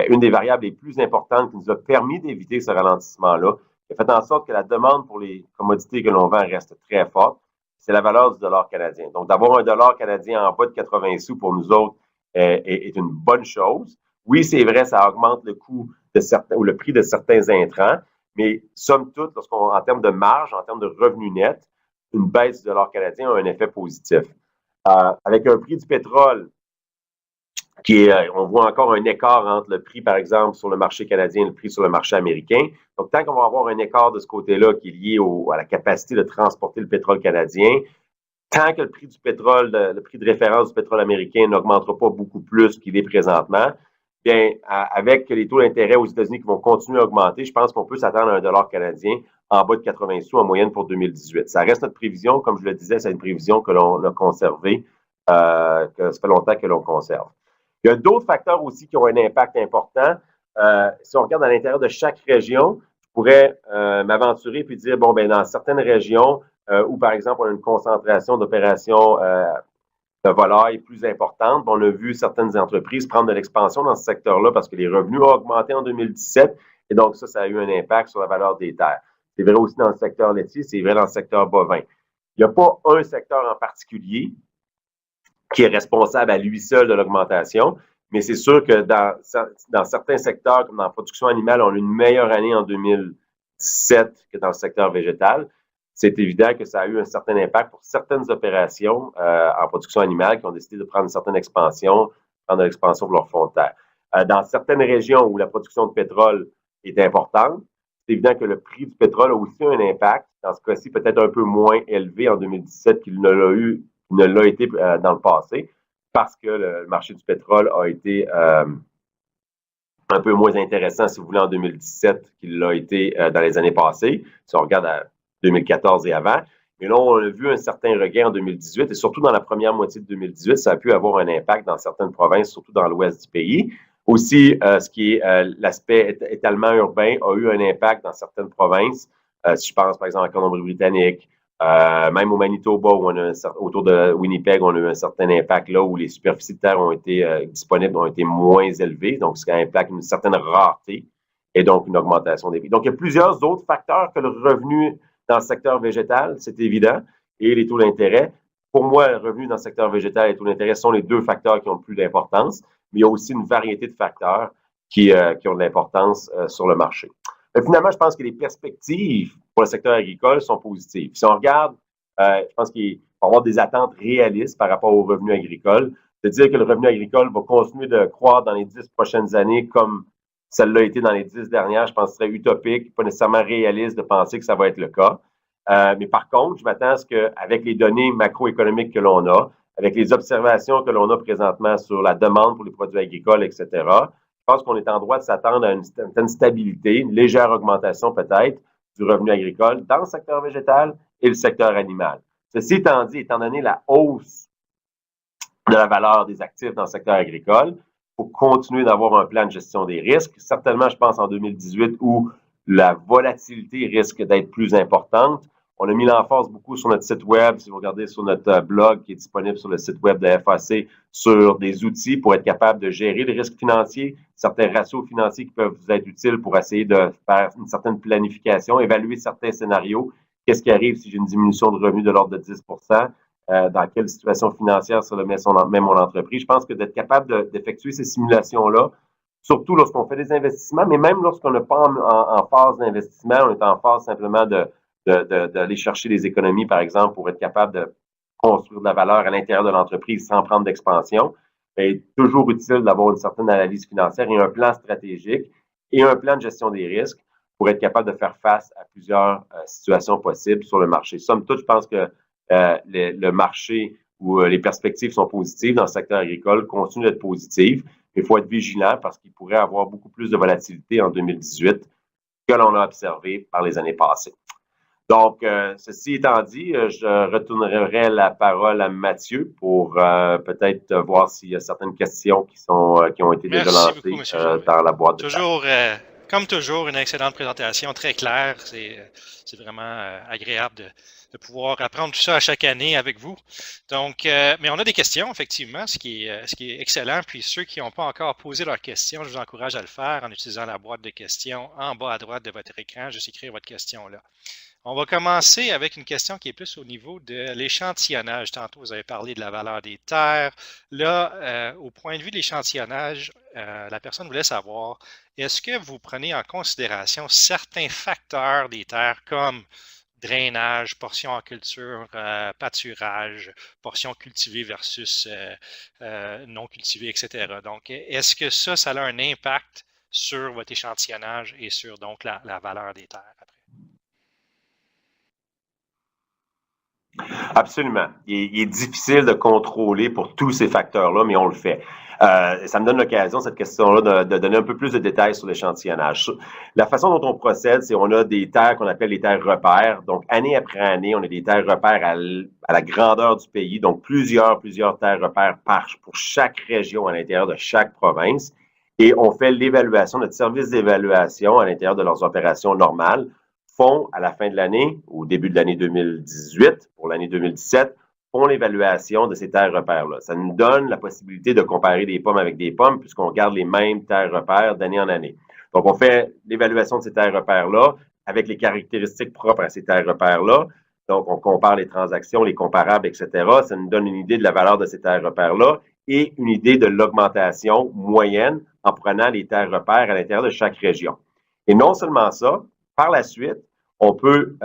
une des variables les plus importantes qui nous a permis d'éviter ce ralentissement-là, qui a fait en sorte que la demande pour les commodités que l'on vend reste très forte, c'est la valeur du dollar canadien. Donc, d'avoir un dollar canadien en bas de 80 sous pour nous autres est une bonne chose. Oui, c'est vrai, ça augmente le coût de certains ou le prix de certains intrants, mais somme toute, en termes de marge, en termes de revenus nets, une baisse du dollar canadien a un effet positif. Avec un prix du pétrole on voit encore un écart entre le prix, par exemple, sur le marché canadien et le prix sur le marché américain. Donc, tant qu'on va avoir un écart de ce côté-là qui est lié à la capacité de transporter le pétrole canadien, tant que le prix du pétrole, le prix de référence du pétrole américain n'augmentera pas beaucoup plus qu'il est présentement, bien, avec les taux d'intérêt aux États-Unis qui vont continuer à augmenter, je pense qu'on peut s'attendre à un dollar canadien en bas de 80 sous en moyenne pour 2018. Ça reste notre prévision, comme je le disais, c'est une prévision que l'on a conservée, que ça fait longtemps que l'on conserve. Il y a d'autres facteurs aussi qui ont un impact important. Si on regarde à l'intérieur de chaque région, je pourrais m'aventurer puis dire, bon, ben dans certaines régions où, par exemple, on a une concentration d'opérations de volailles plus importante, on a vu certaines entreprises prendre de l'expansion dans ce secteur-là parce que les revenus ont augmenté en 2017 et donc ça a eu un impact sur la valeur des terres. C'est vrai aussi dans le secteur laitier, c'est vrai dans le secteur bovin. Il n'y a pas un secteur en particulier qui est responsable à lui seul de l'augmentation. Mais c'est sûr que dans certains secteurs, comme dans la production animale, on a une meilleure année en 2017 que dans le secteur végétal. C'est évident que ça a eu un certain impact pour certaines opérations en production animale qui ont décidé de prendre une certaine expansion, prendre de l'expansion pour leur fonds de terre. Dans certaines régions où la production de pétrole est importante, c'est évident que le prix du pétrole a aussi un impact, dans ce cas-ci peut-être un peu moins élevé en 2017 qu'il ne l'a été dans le passé, parce que le marché du pétrole a été un peu moins intéressant, si vous voulez, en 2017 qu'il l'a été dans les années passées, si on regarde à 2014 et avant. Mais là, on a vu un certain regain en 2018 et surtout dans la première moitié de 2018, ça a pu avoir un impact dans certaines provinces, surtout dans l'ouest du pays. Aussi, ce qui est l'aspect étalement urbain a eu un impact dans certaines provinces. Si je pense, par exemple, à la Colombie-Britannique, même au Manitoba, où on a autour de Winnipeg, on a eu un certain impact là où les superficies de terre ont été disponibles, ont été moins élevées, donc ce qui implique une certaine rareté et donc une augmentation des prix. Donc, il y a plusieurs autres facteurs que le revenu dans le secteur végétal, c'est évident, et les taux d'intérêt. Pour moi, le revenu dans le secteur végétal et les taux d'intérêt sont les deux facteurs qui ont le plus d'importance, mais il y a aussi une variété de facteurs qui ont de l'importance sur le marché. Mais finalement, je pense que les perspectives pour le secteur agricole sont positives. Si on regarde, je pense qu'il va y avoir des attentes réalistes par rapport aux revenus agricoles. De dire que le revenu agricole va continuer de croître dans les 10 prochaines années comme ça l'a été dans les 10 dernières, je pense que ce serait utopique, pas nécessairement réaliste de penser que ça va être le cas. Mais par contre, je m'attends à ce qu'avec les données macroéconomiques que l'on a, avec les observations que l'on a présentement sur la demande pour les produits agricoles, etc., je pense qu'on est en droit de s'attendre à une certaine stabilité, une légère augmentation peut-être du revenu agricole dans le secteur végétal et le secteur animal. Ceci étant dit, étant donné la hausse de la valeur des actifs dans le secteur agricole, il faut continuer d'avoir un plan de gestion des risques. Certainement, je pense en 2018 où la volatilité risque d'être plus importante. On a mis l'emphase beaucoup sur notre site web, si vous regardez sur notre blog qui est disponible sur le site web de FAC, sur des outils pour être capable de gérer les risques financiers, certains ratios financiers qui peuvent vous être utiles pour essayer de faire une certaine planification, évaluer certains scénarios. Qu'est-ce qui arrive si j'ai une diminution de revenus de l'ordre de 10 dans quelle situation financière ça met mon entreprise. Je pense que d'être capable d'effectuer ces simulations-là, surtout lorsqu'on fait des investissements, mais même lorsqu'on n'est pas en phase d'investissement, on est en phase simplement d'aller chercher des économies, par exemple, pour être capable de construire de la valeur à l'intérieur de l'entreprise sans prendre d'expansion. C'est toujours utile d'avoir une certaine analyse financière et un plan stratégique et un plan de gestion des risques pour être capable de faire face à plusieurs situations possibles sur le marché. Somme toute, je pense que le marché où les perspectives sont positives dans le secteur agricole continuent d'être positives. Il faut être vigilant parce qu'il pourrait y avoir beaucoup plus de volatilité en 2018 que l'on a observé par les années passées. Donc, ceci étant dit, je retournerai la parole à Mathieu pour peut-être voir s'il y a certaines questions qui ont été déjà lancées dans la boîte de chat. Comme toujours, une excellente présentation, très claire. C'est vraiment agréable de de pouvoir apprendre tout ça à chaque année avec vous. Donc, mais on a des questions, effectivement, ce qui est excellent. Puis ceux qui n'ont pas encore posé leurs questions, je vous encourage à le faire en utilisant la boîte de questions en bas à droite de votre écran. Juste écrire votre question là. On va commencer avec une question qui est plus au niveau de l'échantillonnage. Tantôt, vous avez parlé de la valeur des terres. Là, au point de vue de l'échantillonnage, la personne voulait savoir, est-ce que vous prenez en considération certains facteurs des terres comme drainage, portion en culture, pâturage, portion cultivée versus non cultivée, etc. Donc, est-ce que ça a un impact sur votre échantillonnage et sur donc la valeur des terres après? Absolument. Il est difficile de contrôler pour tous ces facteurs-là, mais on le fait. Ça me donne l'occasion, cette question-là, de donner un peu plus de détails sur l'échantillonnage. La façon dont on procède, c'est qu'on a des terres qu'on appelle les terres repères. Donc, année après année, on a des terres repères à la grandeur du pays. Donc, plusieurs terres repères pour chaque région à l'intérieur de chaque province. Et on fait l'évaluation, notre service d'évaluation à l'intérieur de leurs opérations normales font à la fin de l'année, au début de l'année 2018, pour l'année 2017, font l'évaluation de ces terres repères-là. Ça nous donne la possibilité de comparer des pommes avec des pommes puisqu'on garde les mêmes terres repères d'année en année. Donc, on fait l'évaluation de ces terres repères-là avec les caractéristiques propres à ces terres repères-là. Donc, on compare les transactions, les comparables, etc. Ça nous donne une idée de la valeur de ces terres repères-là et une idée de l'augmentation moyenne en prenant les terres repères à l'intérieur de chaque région. Et non seulement ça, par la suite, on peut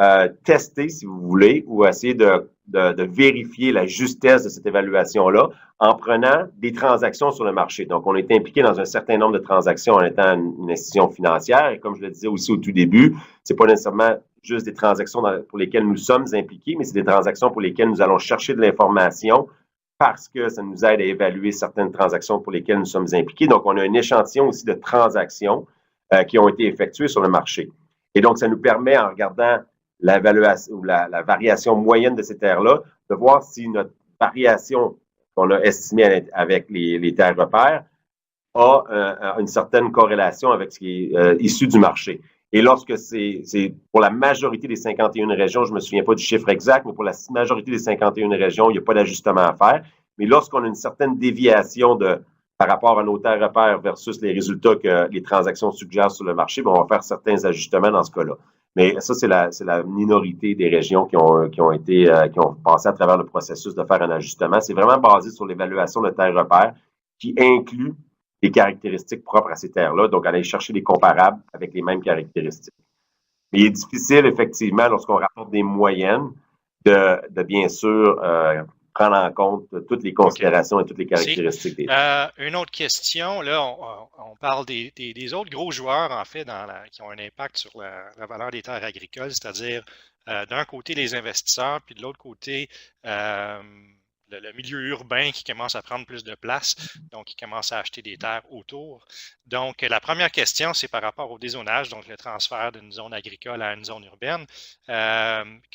tester, si vous voulez, ou essayer de vérifier la justesse de cette évaluation-là en prenant des transactions sur le marché. Donc, on est impliqué dans un certain nombre de transactions en étant une institution financière. Et comme je le disais aussi au tout début, c'est pas nécessairement juste des transactions pour lesquelles nous sommes impliqués, mais c'est des transactions pour lesquelles nous allons chercher de l'information parce que ça nous aide à évaluer certaines transactions pour lesquelles nous sommes impliqués. Donc, on a un échantillon aussi de transactions qui ont été effectuées sur le marché. Et donc, ça nous permet, en regardant l'évaluation ou la variation moyenne de ces terres-là, de voir si notre variation qu'on a estimée avec les terres repères a une certaine corrélation avec ce qui est issu du marché. Et lorsque c'est pour la majorité des 51 régions, je ne me souviens pas du chiffre exact, mais pour la majorité des 51 régions, il n'y a pas d'ajustement à faire. Mais lorsqu'on a une certaine déviation par rapport à nos terres repères versus les résultats que les transactions suggèrent sur le marché, on va faire certains ajustements dans ce cas-là. Mais ça, c'est la minorité des régions qui ont passé à travers le processus de faire un ajustement. C'est vraiment basé sur l'évaluation de terres repères qui inclut les caractéristiques propres à ces terres-là, donc aller chercher des comparables avec les mêmes caractéristiques. Mais il est difficile, effectivement, lorsqu'on rapporte des moyennes, de bien sûr prendre en compte toutes les considérations et toutes les caractéristiques des terres. Une autre question, là, on parle des autres gros joueurs, en fait, qui ont un impact sur la valeur des terres agricoles, c'est-à-dire d'un côté les investisseurs, puis de l'autre côté le milieu urbain qui commence à prendre plus de place, donc qui commence à acheter des terres autour. Donc, la première question, c'est par rapport au dézonage, donc le transfert d'une zone agricole à une zone urbaine.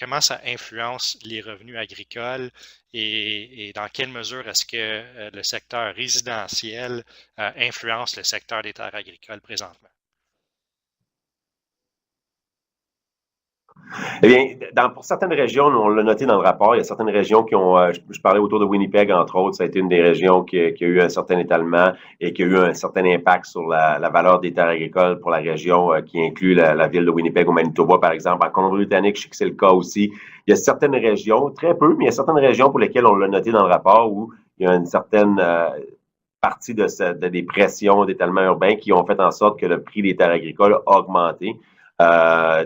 Comment ça influence les revenus agricoles et dans quelle mesure est-ce que le secteur résidentiel influence le secteur des terres agricoles présentement? Eh bien, pour certaines régions, on l'a noté dans le rapport, il y a certaines régions qui ont, je parlais autour de Winnipeg, entre autres, ça a été une des régions qui a eu un certain étalement et qui a eu un certain impact sur la valeur des terres agricoles pour la région qui inclut la ville de Winnipeg au Manitoba, par exemple. En Colombie-Britannique, je sais que c'est le cas aussi. Il y a certaines régions, très peu, mais il y a certaines régions pour lesquelles on l'a noté dans le rapport où il y a une certaine partie des pressions d'étalement urbain qui ont fait en sorte que le prix des terres agricoles a augmenté.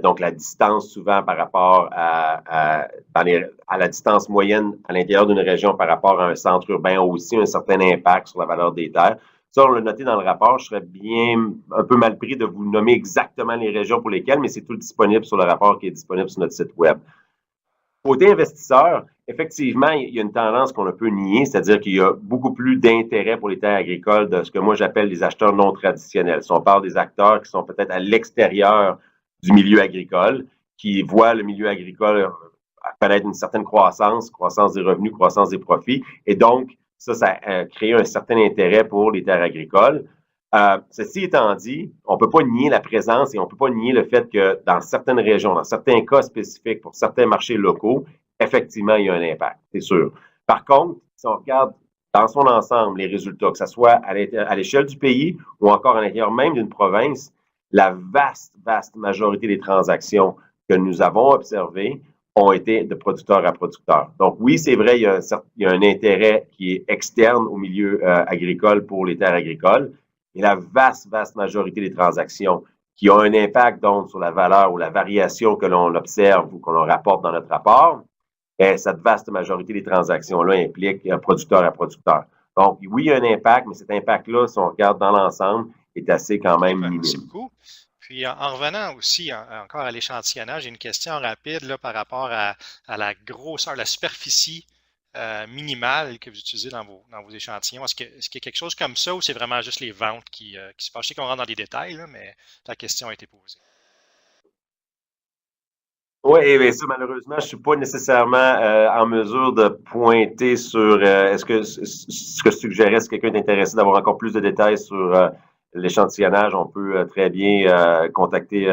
Donc, la distance souvent par rapport à la distance moyenne à l'intérieur d'une région par rapport à un centre urbain a aussi un certain impact sur la valeur des terres. Ça, on l'a noté dans le rapport. Je serais bien un peu mal pris de vous nommer exactement les régions pour lesquelles, mais c'est tout disponible sur le rapport qui est disponible sur notre site web. Côté investisseur, effectivement, il y a une tendance qu'on ne peut nier, c'est-à-dire qu'il y a beaucoup plus d'intérêt pour les terres agricoles de ce que moi j'appelle les acheteurs non traditionnels. Si on parle des acteurs qui sont peut-être à l'extérieur du milieu agricole, qui voient le milieu agricole connaître une certaine croissance des revenus, croissance des profits. Et donc, ça a créé un certain intérêt pour les terres agricoles. Ceci étant dit, on ne peut pas nier la présence et on ne peut pas nier le fait que dans certaines régions, dans certains cas spécifiques, pour certains marchés locaux, effectivement, il y a un impact, c'est sûr. Par contre, si on regarde dans son ensemble les résultats, que ce soit à l'échelle du pays ou encore à l'intérieur même d'une province, la vaste majorité des transactions que nous avons observées ont été de producteur à producteur. Donc oui, c'est vrai, il y a un intérêt qui est externe au milieu agricole pour les terres agricoles, et la vaste majorité des transactions qui ont un impact donc sur la valeur ou la variation que l'on observe ou que l'on rapporte dans notre rapport, cette vaste majorité des transactions-là impliquent producteur à producteur. Donc, oui, il y a un impact, mais cet impact-là, si on regarde dans l'ensemble, est assez quand même minime. Merci beaucoup. Puis, en revenant aussi encore à l'échantillonnage, j'ai une question rapide là, par rapport à la grosseur, la superficie minimale que vous utilisez dans vos échantillons. Est-ce qu'il y a quelque chose comme ça ou c'est vraiment juste les ventes qui se passent? Je sais qu'on rentre dans les détails, là, mais la question a été posée. Oui, mais ça, malheureusement, je suis pas nécessairement en mesure de pointer sur est-ce que ce que je suggérais, si quelqu'un est intéressé d'avoir encore plus de détails sur l'échantillonnage, on peut très bien contacter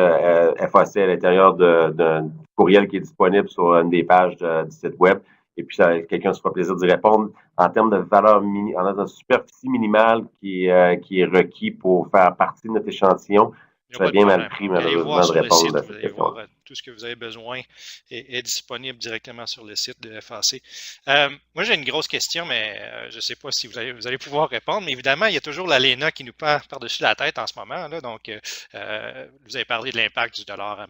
FAC à l'intérieur d'un courriel qui est disponible sur une des pages du site web. Et puis, quelqu'un se fera plaisir d'y répondre en termes de valeur en termes de superficie minimale qui est requis pour faire partie de notre échantillon. Je serais bien mal pris, malheureusement, de répondre à cette question. Tout ce que vous avez besoin est disponible directement sur le site de FAC. Moi, j'ai une grosse question, mais je ne sais pas si vous allez pouvoir répondre. Mais évidemment, il y a toujours l'ALENA qui nous pend par-dessus la tête en ce moment. Là, donc, vous avez parlé de l'impact du dollar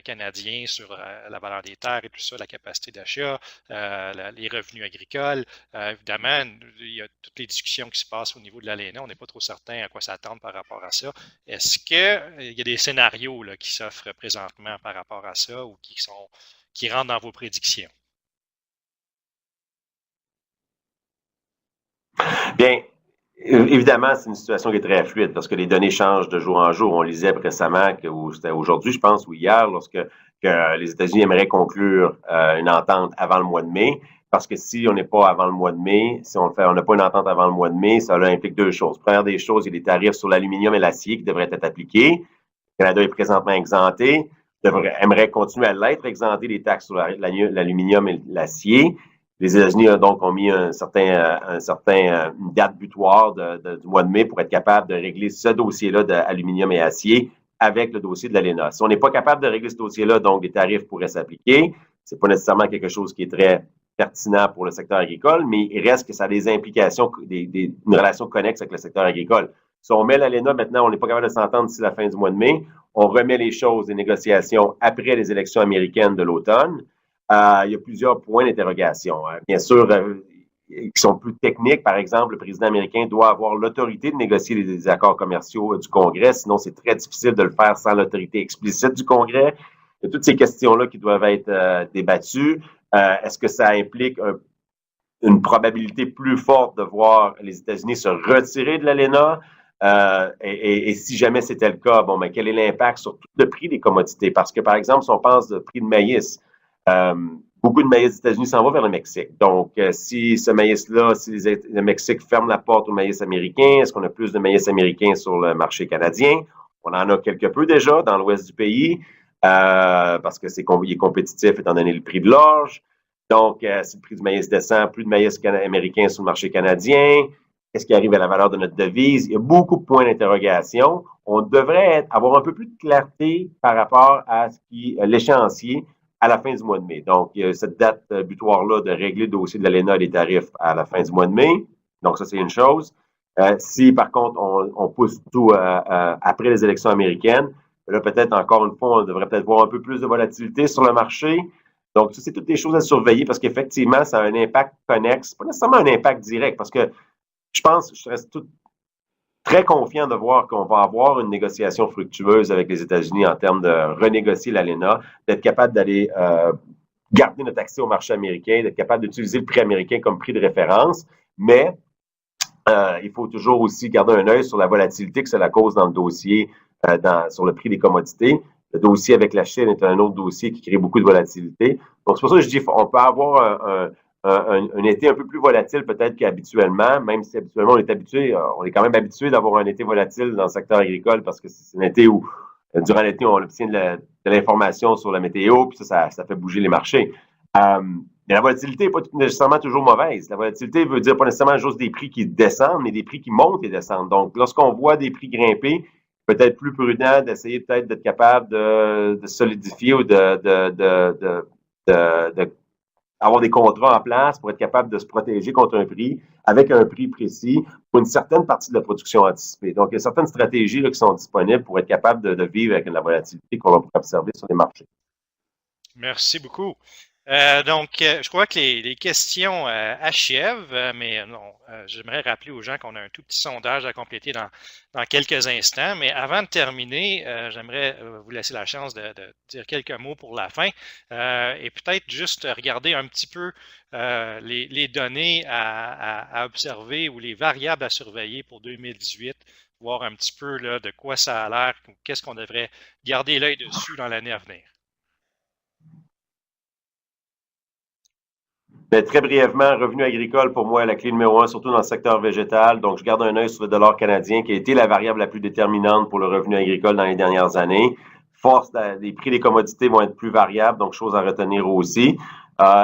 canadien sur la valeur des terres et tout ça, la capacité d'achat, les revenus agricoles. Évidemment, il y a toutes les discussions qui se passent au niveau de l'ALENA. On n'est pas trop certain à quoi s'attendre par rapport à ça. Est-ce qu'il y a des scénarios là, qui s'offrent présentement par rapport à ça ou qui rentrent dans vos prédictions? Bien, évidemment, c'est une situation qui est très fluide parce que les données changent de jour en jour. On lisait récemment, ou c'était aujourd'hui, je pense, ou hier, que les États-Unis aimeraient conclure une entente avant le mois de mai. Parce que si on n'est pas avant le mois de mai, si on n'a pas une entente avant le mois de mai, ça implique deux choses. Première des choses, il y a des tarifs sur l'aluminium et l'acier qui devraient être appliqués. Le Canada est présentement exempté, aimerait continuer à l'être, exempté des taxes sur l'aluminium et l'acier. Les États-Unis ont mis une date butoir du mois de mai pour être capable de régler ce dossier-là d'aluminium et acier avec le dossier de l'ALENA. Si on n'est pas capable de régler ce dossier-là, donc des tarifs pourraient s'appliquer. C'est pas nécessairement quelque chose qui est très pertinent pour le secteur agricole, mais il reste que ça a des implications, une relation connexe avec le secteur agricole. Si on met l'ALENA maintenant, on n'est pas capable de s'entendre d'ici la fin du mois de mai, on remet les choses, les négociations après les élections américaines de l'automne. Il y a plusieurs points d'interrogation. Bien sûr, qui sont plus techniques. Par exemple, le président américain doit avoir l'autorité de négocier les accords commerciaux du Congrès, sinon c'est très difficile de le faire sans l'autorité explicite du Congrès. Il y a toutes ces questions-là qui doivent être débattues. Est-ce que ça implique une probabilité plus forte de voir les États-Unis se retirer de l'ALENA? Et si jamais c'était le cas, bon, ben, quel est l'impact sur tout le prix des commodités? Parce que, par exemple, si on pense au prix de maïs, beaucoup de maïs des États-Unis s'en va vers le Mexique. Donc, si ce maïs-là, si le Mexique ferme la porte au maïs américain, est-ce qu'on a plus de maïs américain sur le marché canadien? On en a quelque peu déjà dans l'ouest du pays, parce que il est compétitif étant donné le prix de l'orge. Donc, si le prix du maïs descend, plus de maïs américain sur le marché canadien. Qu'est-ce qui arrive à la valeur de notre devise? Il y a beaucoup de points d'interrogation. On devrait avoir un peu plus de clarté par rapport à l'échéancier à la fin du mois de mai. Donc, il y a cette date butoir-là de régler le dossier de l'ALENA et des tarifs à la fin du mois de mai. Donc, ça, c'est une chose. Si, par contre, on pousse tout après les élections américaines, là, peut-être, encore une fois, on devrait peut-être voir un peu plus de volatilité sur le marché. Donc, ça, c'est toutes des choses à surveiller parce qu'effectivement, ça a un impact connexe. Pas nécessairement un impact direct parce que je reste très confiant de voir qu'on va avoir une négociation fructueuse avec les États-Unis en termes de renégocier l'ALENA, d'être capable d'aller garder notre accès au marché américain, d'être capable d'utiliser le prix américain comme prix de référence, mais il faut toujours aussi garder un œil sur la volatilité que cela cause dans le dossier, sur le prix des commodités. Le dossier avec la Chine est un autre dossier qui crée beaucoup de volatilité. Donc, c'est pour ça que je dis qu'on peut avoir un été un peu plus volatile peut-être qu'habituellement, même si habituellement on est quand même habitué d'avoir un été volatile dans le secteur agricole parce que c'est un été où, durant l'été, on obtient de l'information sur la météo, puis ça fait bouger les marchés. Mais la volatilité n'est pas nécessairement toujours mauvaise. La volatilité veut dire pas nécessairement juste des prix qui descendent, mais des prix qui montent et descendent. Donc, lorsqu'on voit des prix grimper, peut-être plus prudent d'essayer peut-être d'être capable de solidifier ou de avoir des contrats en place pour être capable de se protéger contre un prix avec un prix précis pour une certaine partie de la production anticipée. Donc, il y a certaines stratégies là, qui sont disponibles pour être capable de vivre avec la volatilité qu'on va observer sur les marchés. Merci beaucoup. Je crois que les questions achèvent, mais non, j'aimerais rappeler aux gens qu'on a un tout petit sondage à compléter dans quelques instants. Mais avant de terminer, j'aimerais vous laisser la chance de dire quelques mots pour la fin et peut-être juste regarder un petit peu les données à observer ou les variables à surveiller pour 2018, voir un petit peu là, de quoi ça a l'air, qu'est-ce qu'on devrait garder l'œil dessus dans l'année à venir. Mais très brièvement, revenu agricole, pour moi, la clé numéro 1, surtout dans le secteur végétal. Donc, je garde un œil sur le dollar canadien, qui a été la variable la plus déterminante pour le revenu agricole dans les dernières années. Les prix des commodités vont être plus variables, donc chose à retenir aussi.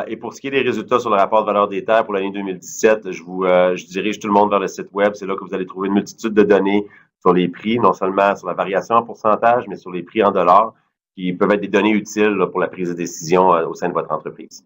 Et pour ce qui est des résultats sur le rapport de valeur des terres pour l'année 2017, je dirige tout le monde vers le site web. C'est là que vous allez trouver une multitude de données sur les prix, non seulement sur la variation en pourcentage, mais sur les prix en dollars, qui peuvent être des données utiles là, pour la prise de décision au sein de votre entreprise.